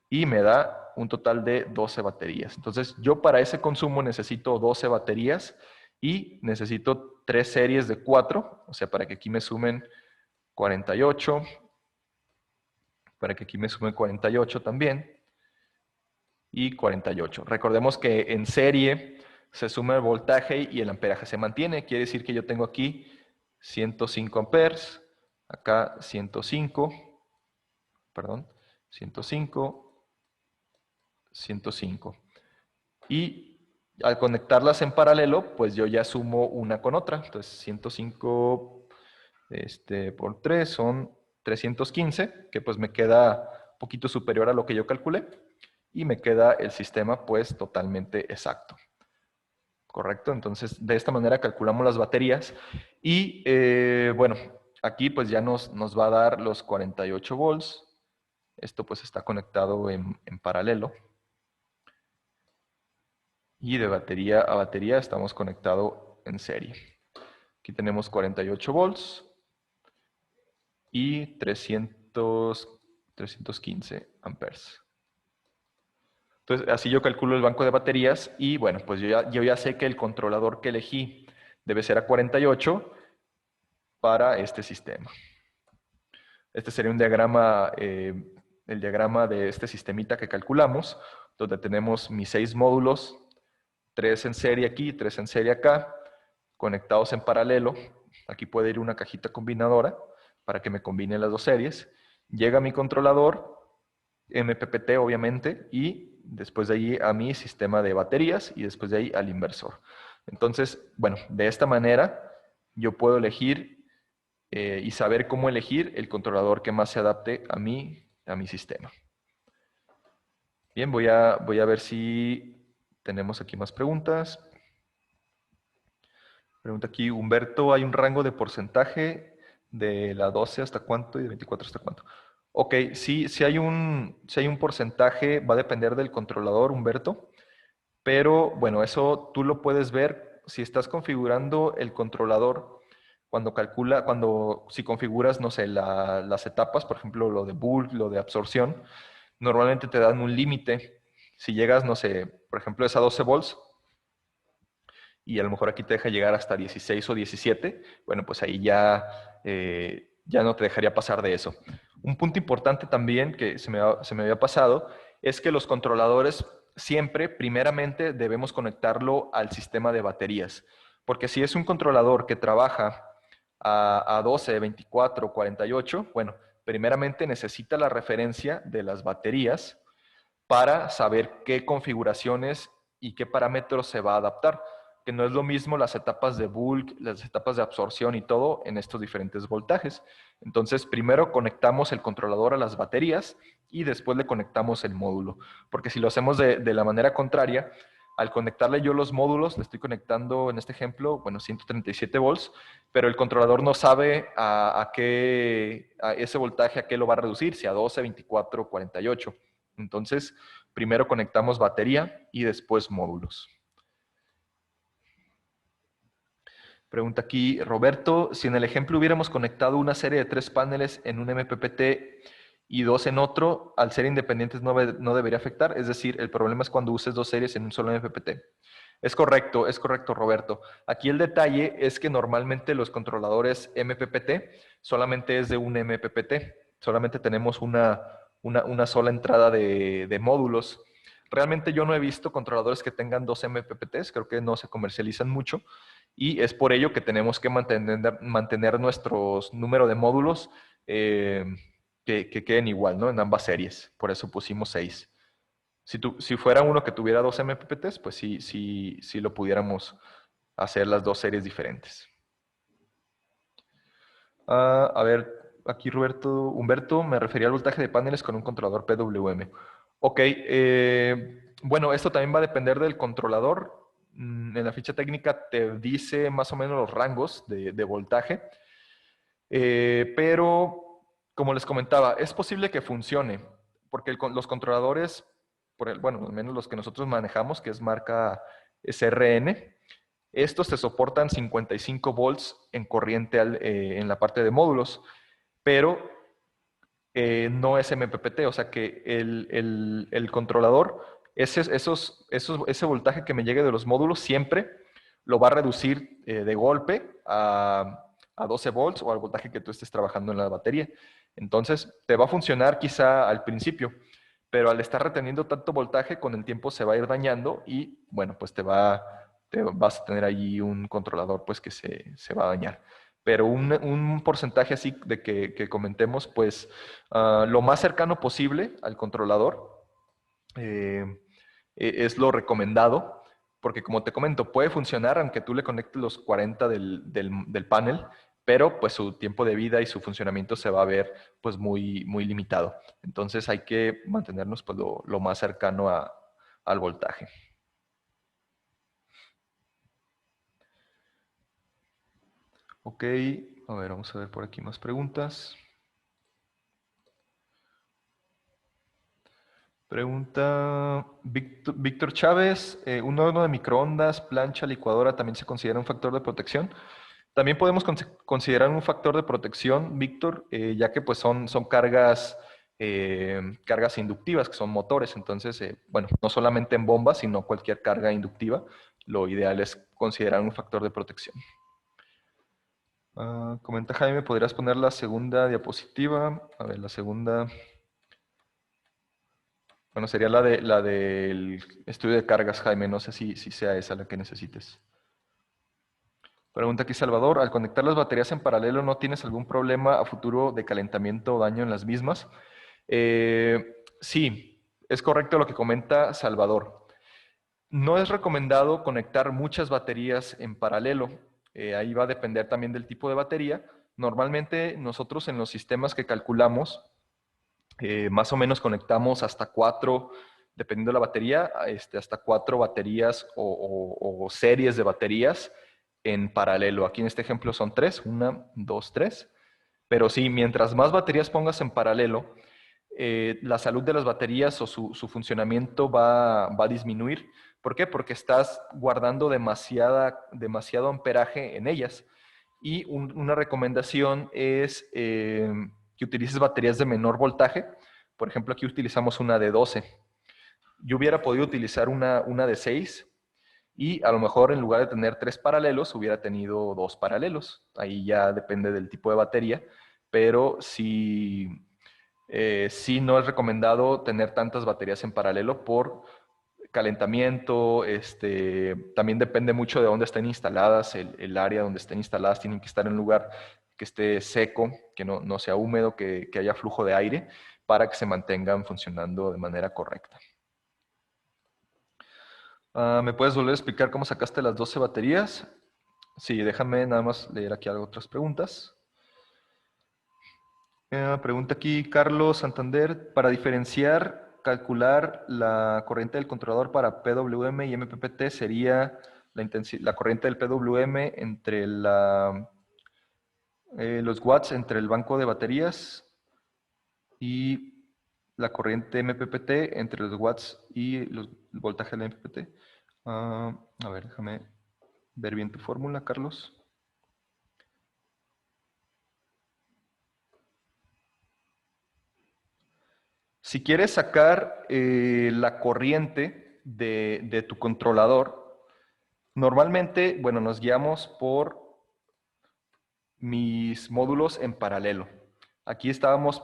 y me da un total de 12 baterías. Entonces, yo para ese consumo necesito 12 baterías y necesito 3 series de 4, o sea, para que aquí me sumen 48, para que aquí me sumen 48 también, y 48. Recordemos que en serie se suma el voltaje y el amperaje se mantiene. Quiere decir que yo tengo aquí 105 amperes, acá 105, perdón, 105, 105. Y al conectarlas en paralelo, pues yo ya sumo una con otra. Entonces 105 por 3 son 315, que pues me queda un poquito superior a lo que yo calculé. Y me queda el sistema pues totalmente exacto. ¿Correcto? Entonces de esta manera calculamos las baterías. Y bueno, aquí pues ya nos va a dar los 48 volts. Esto pues está conectado en paralelo. Y de batería a batería estamos conectados en serie. Aquí tenemos 48 volts y 315 amperes. Entonces, así yo calculo el banco de baterías y bueno, pues yo ya sé que el controlador que elegí debe ser a 48 para este sistema. Este sería un diagrama, el diagrama de este sistemita que calculamos, donde tenemos mis 6 módulos, 3 en serie aquí, 3 en serie acá, conectados en paralelo. Aquí puede ir una cajita combinadora para que me combine las dos series. Llega mi controlador, MPPT obviamente, y después de ahí a mi sistema de baterías y después de ahí al inversor. Entonces, bueno, de esta manera yo puedo elegir y saber cómo elegir el controlador que más se adapte a mi sistema. Bien, voy a ver si tenemos aquí más preguntas. Pregunta aquí, Humberto, ¿hay un rango de porcentaje de la 12 hasta cuánto y de 24 hasta cuánto? Ok, sí, si hay un porcentaje, va a depender del controlador, Humberto, pero bueno, eso tú lo puedes ver si estás configurando el controlador, si configuras, no sé, las etapas, por ejemplo, lo de bulk, lo de absorción, normalmente te dan un límite. Si llegas, no sé, por ejemplo, es a 12 volts, y a lo mejor aquí te deja llegar hasta 16 o 17, bueno, pues ahí ya, ya no te dejaría pasar de eso. Un punto importante también que se me había pasado es que los controladores siempre, primeramente, debemos conectarlo al sistema de baterías. Porque si es un controlador que trabaja a 12, 24, 48, bueno, primeramente necesita la referencia de las baterías para saber qué configuraciones y qué parámetros se va a adaptar, que no es lo mismo las etapas de bulk, las etapas de absorción y todo en estos diferentes voltajes. Entonces, primero conectamos el controlador a las baterías y después le conectamos el módulo, porque si lo hacemos de la manera contraria, al conectarle yo los módulos, le estoy conectando en este ejemplo, bueno, 137 volts, pero el controlador no sabe a ese voltaje a qué lo va a reducir, si a 12, 24, 48. Entonces, primero conectamos batería y después módulos. Pregunta aquí Roberto, si en el ejemplo hubiéramos conectado una serie de 3 paneles en un MPPT y 2 en otro, al ser independientes no debería afectar, es decir, el problema es cuando uses 2 series en un solo MPPT. Es correcto, Roberto. Aquí el detalle es que normalmente los controladores MPPT solamente es de un MPPT, solamente tenemos una sola entrada de módulos. Realmente yo no he visto controladores que tengan 2 MPPTs, creo que no se comercializan mucho, y es por ello que tenemos que mantener nuestros número de módulos que queden igual, ¿no? En ambas series. Por eso pusimos 6. Si fuera uno que tuviera 2 MPPTs, pues sí lo pudiéramos hacer las dos series diferentes. A ver, aquí Humberto me refería al voltaje de paneles con un controlador PWM. Ok, bueno, esto también va a depender del controlador. En la ficha técnica te dice más o menos los rangos de voltaje, pero como les comentaba, es posible que funcione, porque los controladores, bueno, al menos los que nosotros manejamos, que es marca SRN, estos te soportan 55 volts en corriente en la parte de módulos, pero no es MPPT, o sea que el controlador, ese voltaje que me llegue de los módulos siempre lo va a reducir de golpe a 12 volts o al voltaje que tú estés trabajando en la batería. Entonces, te va a funcionar quizá al principio, pero al estar reteniendo tanto voltaje, con el tiempo se va a ir dañando y, bueno, pues te vas a tener allí un controlador pues que se va a dañar. Pero un porcentaje así de que comentemos, pues lo más cercano posible al controlador es lo recomendado, porque como te comento, puede funcionar aunque tú le conectes los 40 del panel, pero pues su tiempo de vida y su funcionamiento se va a ver pues muy limitado. Entonces hay que mantenernos pues lo más cercano al voltaje. Ok, a ver, vamos a ver por aquí más preguntas. Pregunta Víctor Chávez, ¿un horno de microondas, plancha, licuadora también se considera un factor de protección? También podemos considerar un factor de protección, Víctor, ya que pues son cargas inductivas, que son motores. Entonces, bueno, no solamente en bombas, sino cualquier carga inductiva, lo ideal es considerar un factor de protección. Comenta Jaime, ¿podrías poner la segunda diapositiva? A ver, la segunda... Bueno, sería la del estudio de cargas, Jaime. No sé si sea esa la que necesites. Pregunta aquí Salvador, al conectar las baterías en paralelo, ¿no tienes algún problema a futuro de calentamiento o daño en las mismas? Sí, es correcto lo que comenta Salvador. No es recomendado conectar muchas baterías en paralelo. Ahí va a depender también del tipo de batería. Normalmente nosotros en los sistemas que calculamos, más o menos conectamos hasta 4, dependiendo de la batería, hasta 4 baterías o series de baterías en paralelo. Aquí en este ejemplo son 3, 1, 2, 3. Pero sí, mientras más baterías pongas en paralelo, la salud de las baterías o su funcionamiento va a disminuir. ¿Por qué? Porque estás guardando demasiado amperaje en ellas. Y una recomendación es que utilices baterías de menor voltaje. Por ejemplo, aquí utilizamos una de 12. Yo hubiera podido utilizar una de 6 y a lo mejor en lugar de tener 3 paralelos, hubiera tenido 2 paralelos. Ahí ya depende del tipo de batería, pero sí no es recomendado tener tantas baterías en paralelo por calentamiento. También depende mucho de dónde estén instaladas, el área donde estén instaladas tienen que estar en un lugar que esté seco, que no sea húmedo, que haya flujo de aire para que se mantengan funcionando de manera correcta. ¿Me puedes volver a explicar cómo sacaste las 12 baterías? Sí, déjame nada más leer aquí otras preguntas. Pregunta aquí Carlos Santander, para diferenciar, calcular la corriente del controlador para PWM y MPPT sería la corriente del PWM entre los watts entre el banco de baterías y la corriente MPPT entre los watts y el voltaje de la MPPT. A ver, déjame ver bien tu fórmula, Carlos. Si quieres sacar la corriente de tu controlador, normalmente, bueno, nos guiamos por mis módulos en paralelo. Aquí estábamos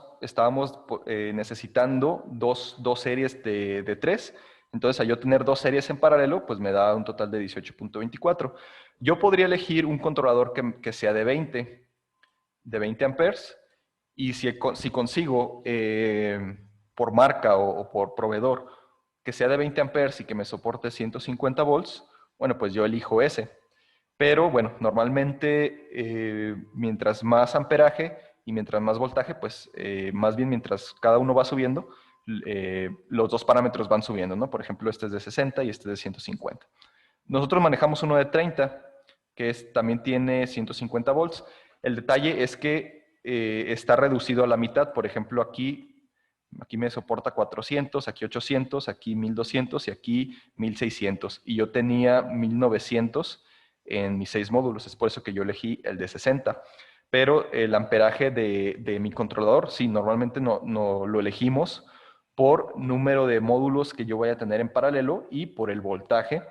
necesitando dos series de 3. Entonces, al yo tener 2 series en paralelo, pues me da un total de 18.24. Yo podría elegir un controlador que sea de 20 amperes Y si consigo por marca o por proveedor que sea de 20 amperes y que me soporte 150 volts, bueno, pues yo elijo ese. Pero bueno, normalmente mientras más amperaje y mientras más voltaje, pues más bien mientras cada uno va subiendo, los dos parámetros van subiendo, ¿no? Por ejemplo, este es de 60 y este es de 150. Nosotros manejamos uno de 30, que también tiene 150 volts. El detalle es que está reducido a la mitad. Por ejemplo, aquí me soporta 400, aquí 800, aquí 1200 y aquí 1600. Y yo tenía 1900 en mis 6 módulos. Es por eso que yo elegí el de 60. Pero el amperaje de mi controlador, sí, normalmente no lo elegimos por número de módulos que yo voy a tener en paralelo y por el voltaje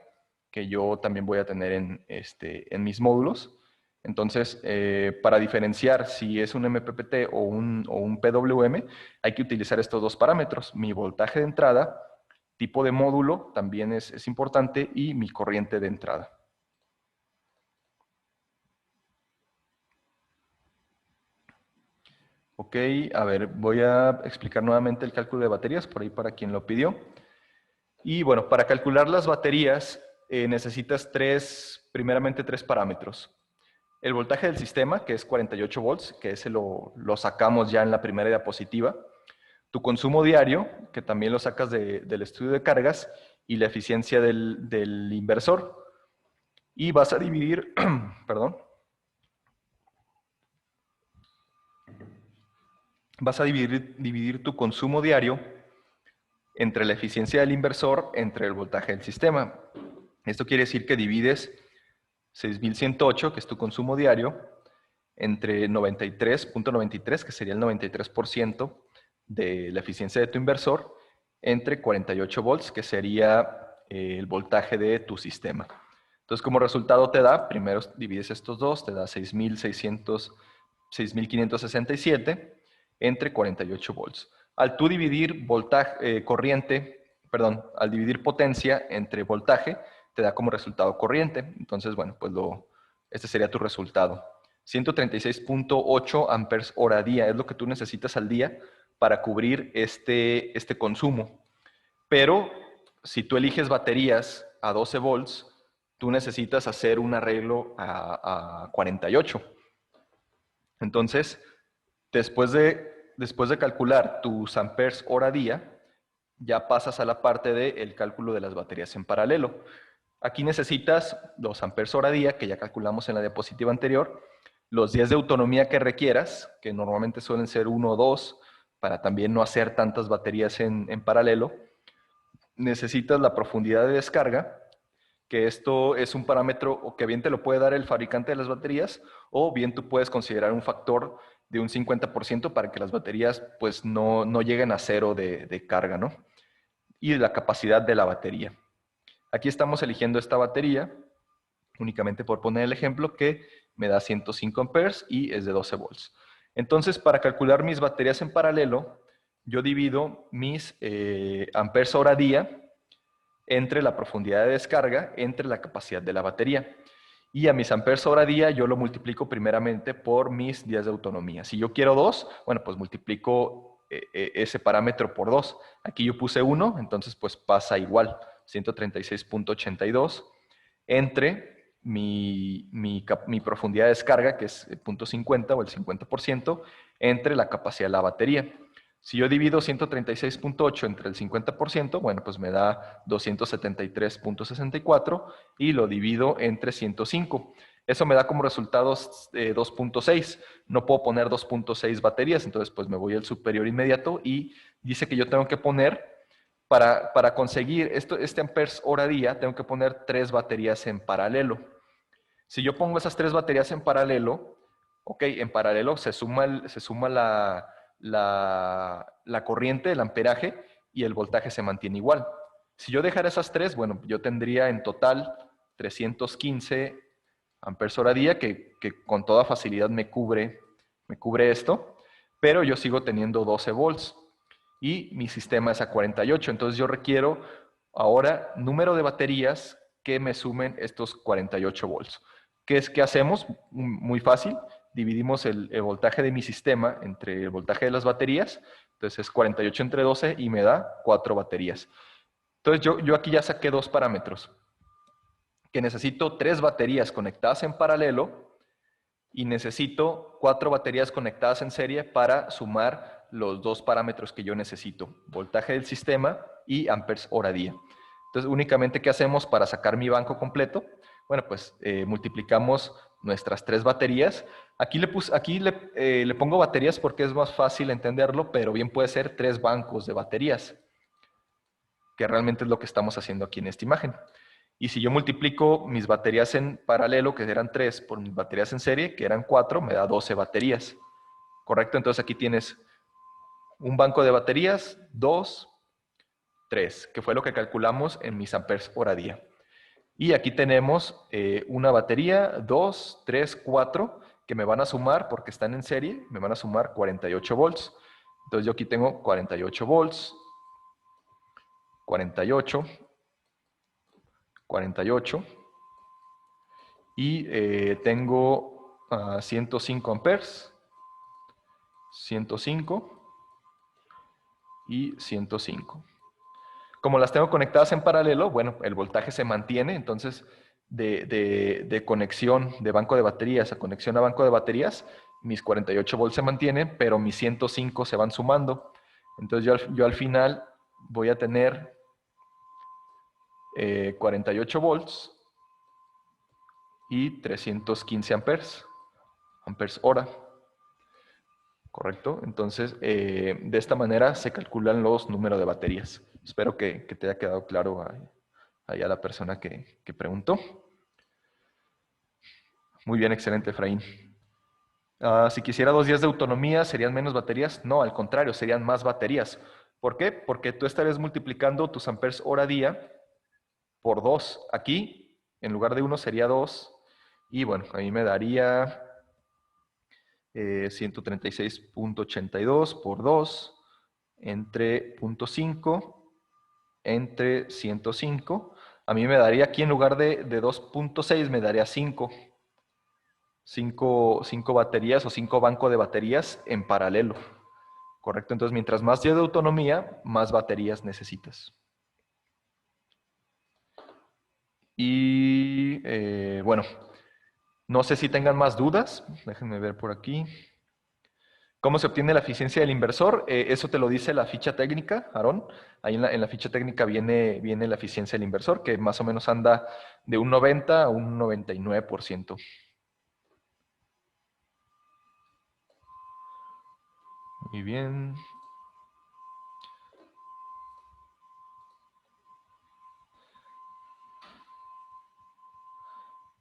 que yo también voy a tener en mis módulos. Entonces, para diferenciar si es un MPPT o un PWM, hay que utilizar estos dos parámetros. Mi voltaje de entrada, tipo de módulo también es importante y mi corriente de entrada. Ok, a ver, voy a explicar nuevamente el cálculo de baterías, por ahí para quien lo pidió. Y bueno, para calcular las baterías necesitas primeramente tres parámetros. El voltaje del sistema, que es 48 volts, que ese lo sacamos ya en la primera diapositiva. Tu consumo diario, que también lo sacas del estudio de cargas, y la eficiencia del inversor. Y vas a dividir, perdón, vas a dividir tu consumo diario entre la eficiencia del inversor, entre el voltaje del sistema. Esto quiere decir que divides 6108, que es tu consumo diario, entre 93.93, que sería el 93% de la eficiencia de tu inversor, entre 48 volts, que sería el voltaje de tu sistema. Entonces, como resultado te da, primero divides estos dos, te da 6.567 entre 48 volts. Al tú dividir al dividir potencia entre voltaje, te da como resultado corriente. Entonces, bueno, pues este sería tu resultado. 136.8 amperes hora día es lo que tú necesitas al día para cubrir este consumo. Pero si tú eliges baterías a 12 volts, tú necesitas hacer un arreglo a 48. Entonces, después de calcular tus amperes hora día, ya pasas a la parte del cálculo de las baterías en paralelo. Aquí necesitas 2 amperes hora día, que ya calculamos en la diapositiva anterior, los días de autonomía que requieras, que normalmente suelen ser 1 o 2, para también no hacer tantas baterías en paralelo. Necesitas la profundidad de descarga, que esto es un parámetro que bien te lo puede dar el fabricante de las baterías, o bien tú puedes considerar un factor de un 50% para que las baterías pues no lleguen a cero de carga, ¿no? Y la capacidad de la batería. Aquí estamos eligiendo esta batería, únicamente por poner el ejemplo, que me da 105 amperes y es de 12 volts. Entonces, para calcular mis baterías en paralelo, yo divido mis amperes hora día entre la profundidad de descarga, entre la capacidad de la batería. Y a mis amperes hora día yo lo multiplico primeramente por mis días de autonomía. Si yo quiero 2, bueno, pues multiplico ese parámetro por 2. Aquí yo puse 1, entonces pues pasa igual, 136.82 entre mi profundidad de descarga, que es el 0.50 o el 50%, entre la capacidad de la batería. Si yo divido 136.8 entre el 50%, bueno, pues me da 273.64 y lo divido entre 105. Eso me da como resultados 2.6. No puedo poner 2.6 baterías, entonces pues me voy al superior inmediato y dice que yo tengo que poner, para conseguir este amperes hora día, tengo que poner 3 baterías en paralelo. Si yo pongo esas 3 baterías en paralelo, ok, en paralelo se suma la corriente, el amperaje, y el voltaje se mantiene igual. Si yo dejara esas 3, bueno, yo tendría en total 315 amperes hora día, que con toda facilidad me cubre esto, pero yo sigo teniendo 12 volts y mi sistema es a 48. Entonces yo requiero ahora número de baterías que me sumen estos 48 volts. ¿Qué hacemos? Muy fácil. dividimos el voltaje de mi sistema entre el voltaje de las baterías, entonces es 48 entre 12 y me da 4 baterías. Entonces yo aquí ya saqué dos parámetros, que necesito 3 baterías conectadas en paralelo y necesito 4 baterías conectadas en serie para sumar los dos parámetros que yo necesito, voltaje del sistema y amperes hora día. Entonces, únicamente, ¿qué hacemos para sacar mi banco completo? Bueno, pues multiplicamos nuestras 3 baterías. Aquí le pongo baterías porque es más fácil entenderlo, pero bien puede ser 3 bancos de baterías, que realmente es lo que estamos haciendo aquí en esta imagen. Y si yo multiplico mis baterías en paralelo, que eran 3, por mis baterías en serie, que eran 4, me da 12 baterías. ¿Correcto? Entonces aquí tienes un banco de baterías, 2, 3, que fue lo que calculamos en mis amperes hora día. Y aquí tenemos una batería, 2, 3, 4, que me van a sumar, porque están en serie, me van a sumar 48 volts. Entonces yo aquí tengo 48 volts, 48, 48, y tengo 105 amperes, 105 y 105. Como las tengo conectadas en paralelo, bueno, el voltaje se mantiene, entonces de conexión de banco de baterías a conexión a banco de baterías, mis 48 volts se mantienen, pero mis 105 se van sumando. Entonces yo al final voy a tener 48 volts y 315 amperes, amperes hora. ¿Correcto? Entonces, de esta manera se calculan los números de baterías. Espero que te haya quedado claro a la persona que preguntó. Muy bien, excelente, Efraín. Si quisiera 2 días de autonomía, ¿serían menos baterías? No, al contrario, serían más baterías. ¿Por qué? Porque tú estarías multiplicando tus amperes hora día por 2. Aquí, en lugar de 1, sería 2. Y bueno, a mí me daría 136.82 por 2 entre 0.5 entre 105. A mí me daría aquí en lugar de 2.6 me daría 5 baterías o 5 bancos de baterías en paralelo. ¿Correcto? Entonces, mientras más día de autonomía, más baterías necesitas. Y bueno, no sé si tengan más dudas. Déjenme ver por aquí. ¿Cómo se obtiene la eficiencia del inversor? Eso te lo dice la ficha técnica, Aarón. Ahí en la ficha técnica viene la eficiencia del inversor, que más o menos anda de un 90 a un 99%. Muy bien.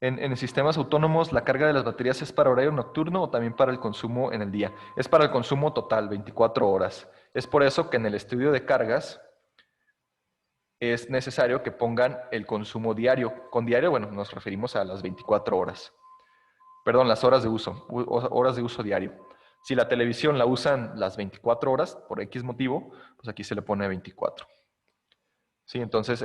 En sistemas autónomos, ¿la carga de las baterías es para horario nocturno o también para el consumo en el día? Es para el consumo total, 24 horas. Es por eso que en el estudio de cargas es necesario que pongan el consumo diario. Con diario, bueno, nos referimos a las 24 horas. Perdón, las horas de uso diario. Si la televisión la usan las 24 horas, por X motivo, pues aquí se le pone 24. Sí, entonces,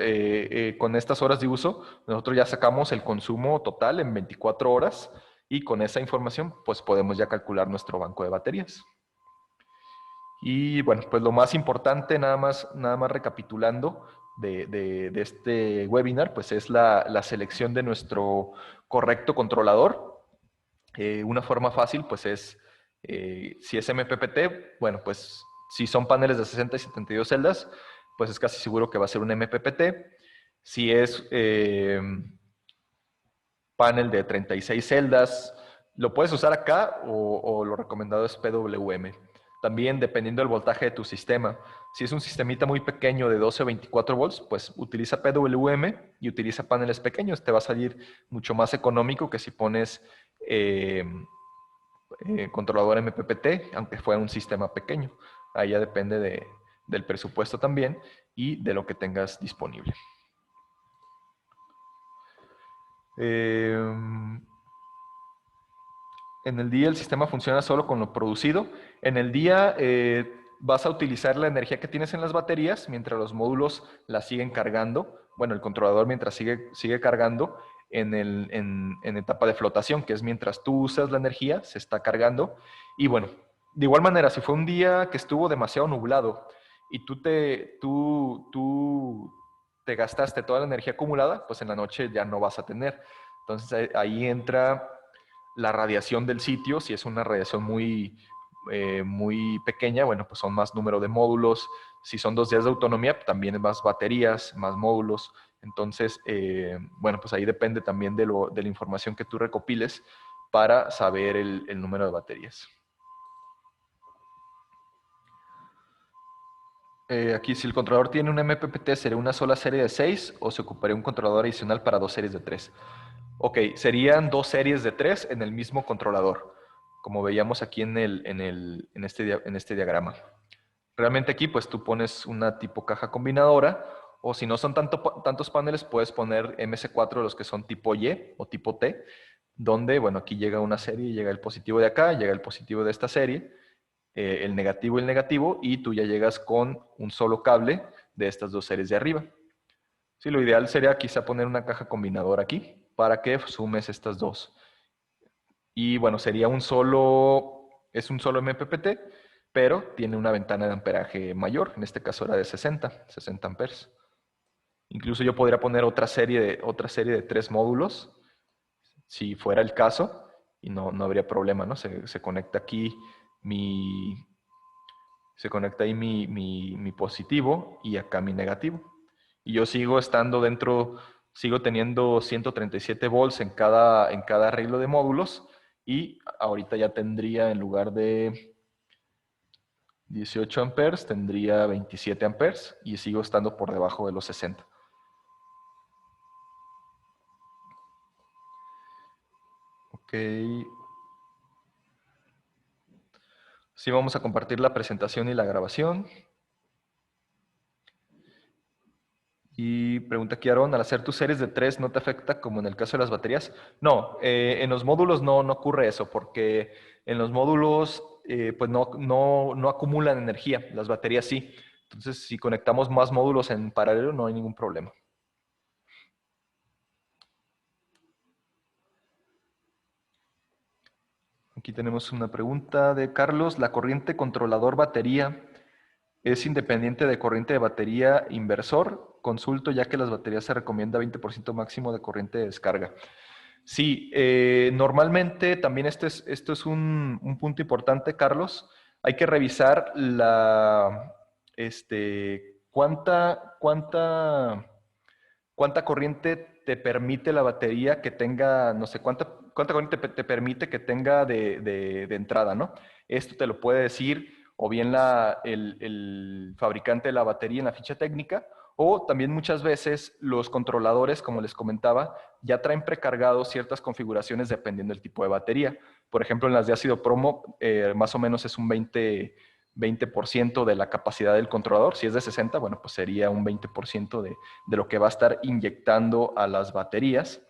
con estas horas de uso, nosotros ya sacamos el consumo total en 24 horas y con esa información, pues podemos ya calcular nuestro banco de baterías. Y bueno, pues lo más importante, nada más recapitulando de este webinar, pues es la selección de nuestro correcto controlador. Una forma fácil, pues es, si es MPPT, bueno, pues si son paneles de 60 y 72 celdas, pues es casi seguro que va a ser un MPPT. Si es panel de 36 celdas, lo puedes usar acá o lo recomendado es PWM. También dependiendo del voltaje de tu sistema. Si es un sistemita muy pequeño de 12 o 24 volts, pues utiliza PWM y utiliza paneles pequeños. Te va a salir mucho más económico que si pones controlador MPPT, aunque fuera un sistema pequeño. Ahí ya depende del presupuesto también y de lo que tengas disponible. En el día el sistema funciona solo con lo producido. En el día vas a utilizar la energía que tienes en las baterías mientras los módulos la siguen cargando. Bueno, el controlador mientras sigue cargando. en etapa de flotación, que es mientras tú usas la energía, se está cargando. Y bueno, de igual manera, si fue un día que estuvo demasiado nublado y tú te gastaste toda la energía acumulada, pues en la noche ya no vas a tener. Entonces ahí entra la radiación del sitio. Si es una radiación muy pequeña, bueno, pues son más número de módulos. Si son 2 días de autonomía, también más baterías, más módulos. Entonces, bueno, pues ahí depende también de la información que tú recopiles para saber el número de baterías. Aquí, si el controlador tiene un MPPT, ¿sería una sola serie de 6 o se ocuparía un controlador adicional para 2 series de 3? Ok, serían 2 series de 3 en el mismo controlador, como veíamos aquí en este diagrama. Realmente aquí pues tú pones una tipo caja combinadora, o si no son tantos paneles, puedes poner MC4, los que son tipo Y o tipo T, donde, bueno, aquí llega una serie, llega el positivo de acá, llega el positivo de esta serie, el negativo y el negativo, y tú ya llegas con un solo cable de estas 2 series de arriba. Sí, lo ideal sería quizá poner una caja combinadora aquí para que sumes estas dos. Y bueno, es un solo MPPT, pero tiene una ventana de amperaje mayor, en este caso era de 60 amperes. Incluso yo podría poner otra serie de 3 módulos, si fuera el caso, y no habría problema, ¿no? Se conecta aquí mi, se conecta ahí mi positivo y acá mi negativo. Y yo sigo teniendo 137 volts en cada arreglo de módulos, y ahorita ya tendría, en lugar de 18 amperes, tendría 27 amperes y sigo estando por debajo de los 60. Ok. Sí, vamos a compartir la presentación y la grabación. Y pregunta aquí Aaron, ¿al hacer tus series de 3 no te afecta como en el caso de las baterías? No, en los módulos no ocurre eso, porque en los módulos pues no acumulan energía, las baterías sí. Entonces, si conectamos más módulos en paralelo, no hay ningún problema. Aquí tenemos una pregunta de Carlos. ¿La corriente controlador batería es independiente de corriente de batería inversor? Consulto, ya que las baterías se recomienda 20% máximo de corriente de descarga. Sí, normalmente también esto es un punto importante, Carlos. Hay que revisar cuánta corriente te permite la batería que tenga, no sé, cuánta corriente te permite que tenga de entrada, ¿no? Esto te lo puede decir o bien el fabricante de la batería en la ficha técnica, o también muchas veces los controladores, como les comentaba, ya traen precargados ciertas configuraciones dependiendo del tipo de batería. Por ejemplo, en las de ácido bromo, más o menos es un 20% de la capacidad del controlador. Si es de 60, bueno, pues sería un 20% de lo que va a estar inyectando a las baterías.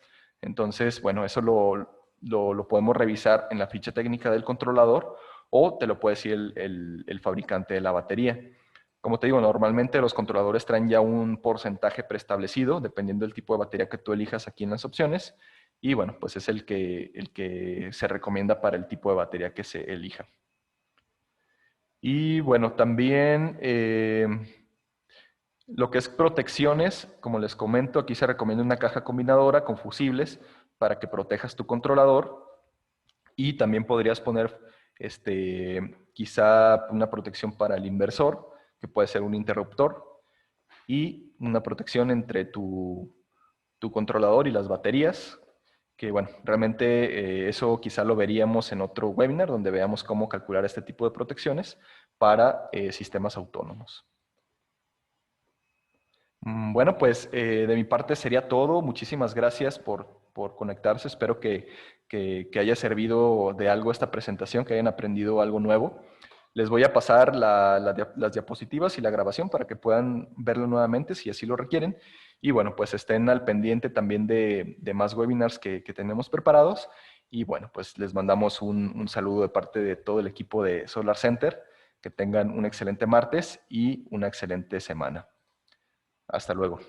Entonces, bueno, eso lo podemos revisar en la ficha técnica del controlador, o te lo puede decir el fabricante de la batería. Como te digo, normalmente los controladores traen ya un porcentaje preestablecido, dependiendo del tipo de batería que tú elijas aquí en las opciones, y bueno, pues es el que se recomienda para el tipo de batería que se elija. Y bueno, también lo que es protecciones, como les comento, aquí se recomienda una caja combinadora con fusibles para que protejas tu controlador, y también podrías poner quizá una protección para el inversor, que puede ser un interruptor, y una protección entre tu controlador y las baterías, que bueno, realmente eso quizá lo veríamos en otro webinar donde veamos cómo calcular este tipo de protecciones para sistemas autónomos. Bueno, pues de mi parte sería todo. Muchísimas gracias por conectarse. Espero que haya servido de algo esta presentación, que hayan aprendido algo nuevo. Les voy a pasar las diapositivas y la grabación para que puedan verlo nuevamente si así lo requieren. Y bueno, pues estén al pendiente también de más webinars que tenemos preparados. Y bueno, pues les mandamos un saludo de parte de todo el equipo de Solar Center. Que tengan un excelente martes y una excelente semana. Hasta luego.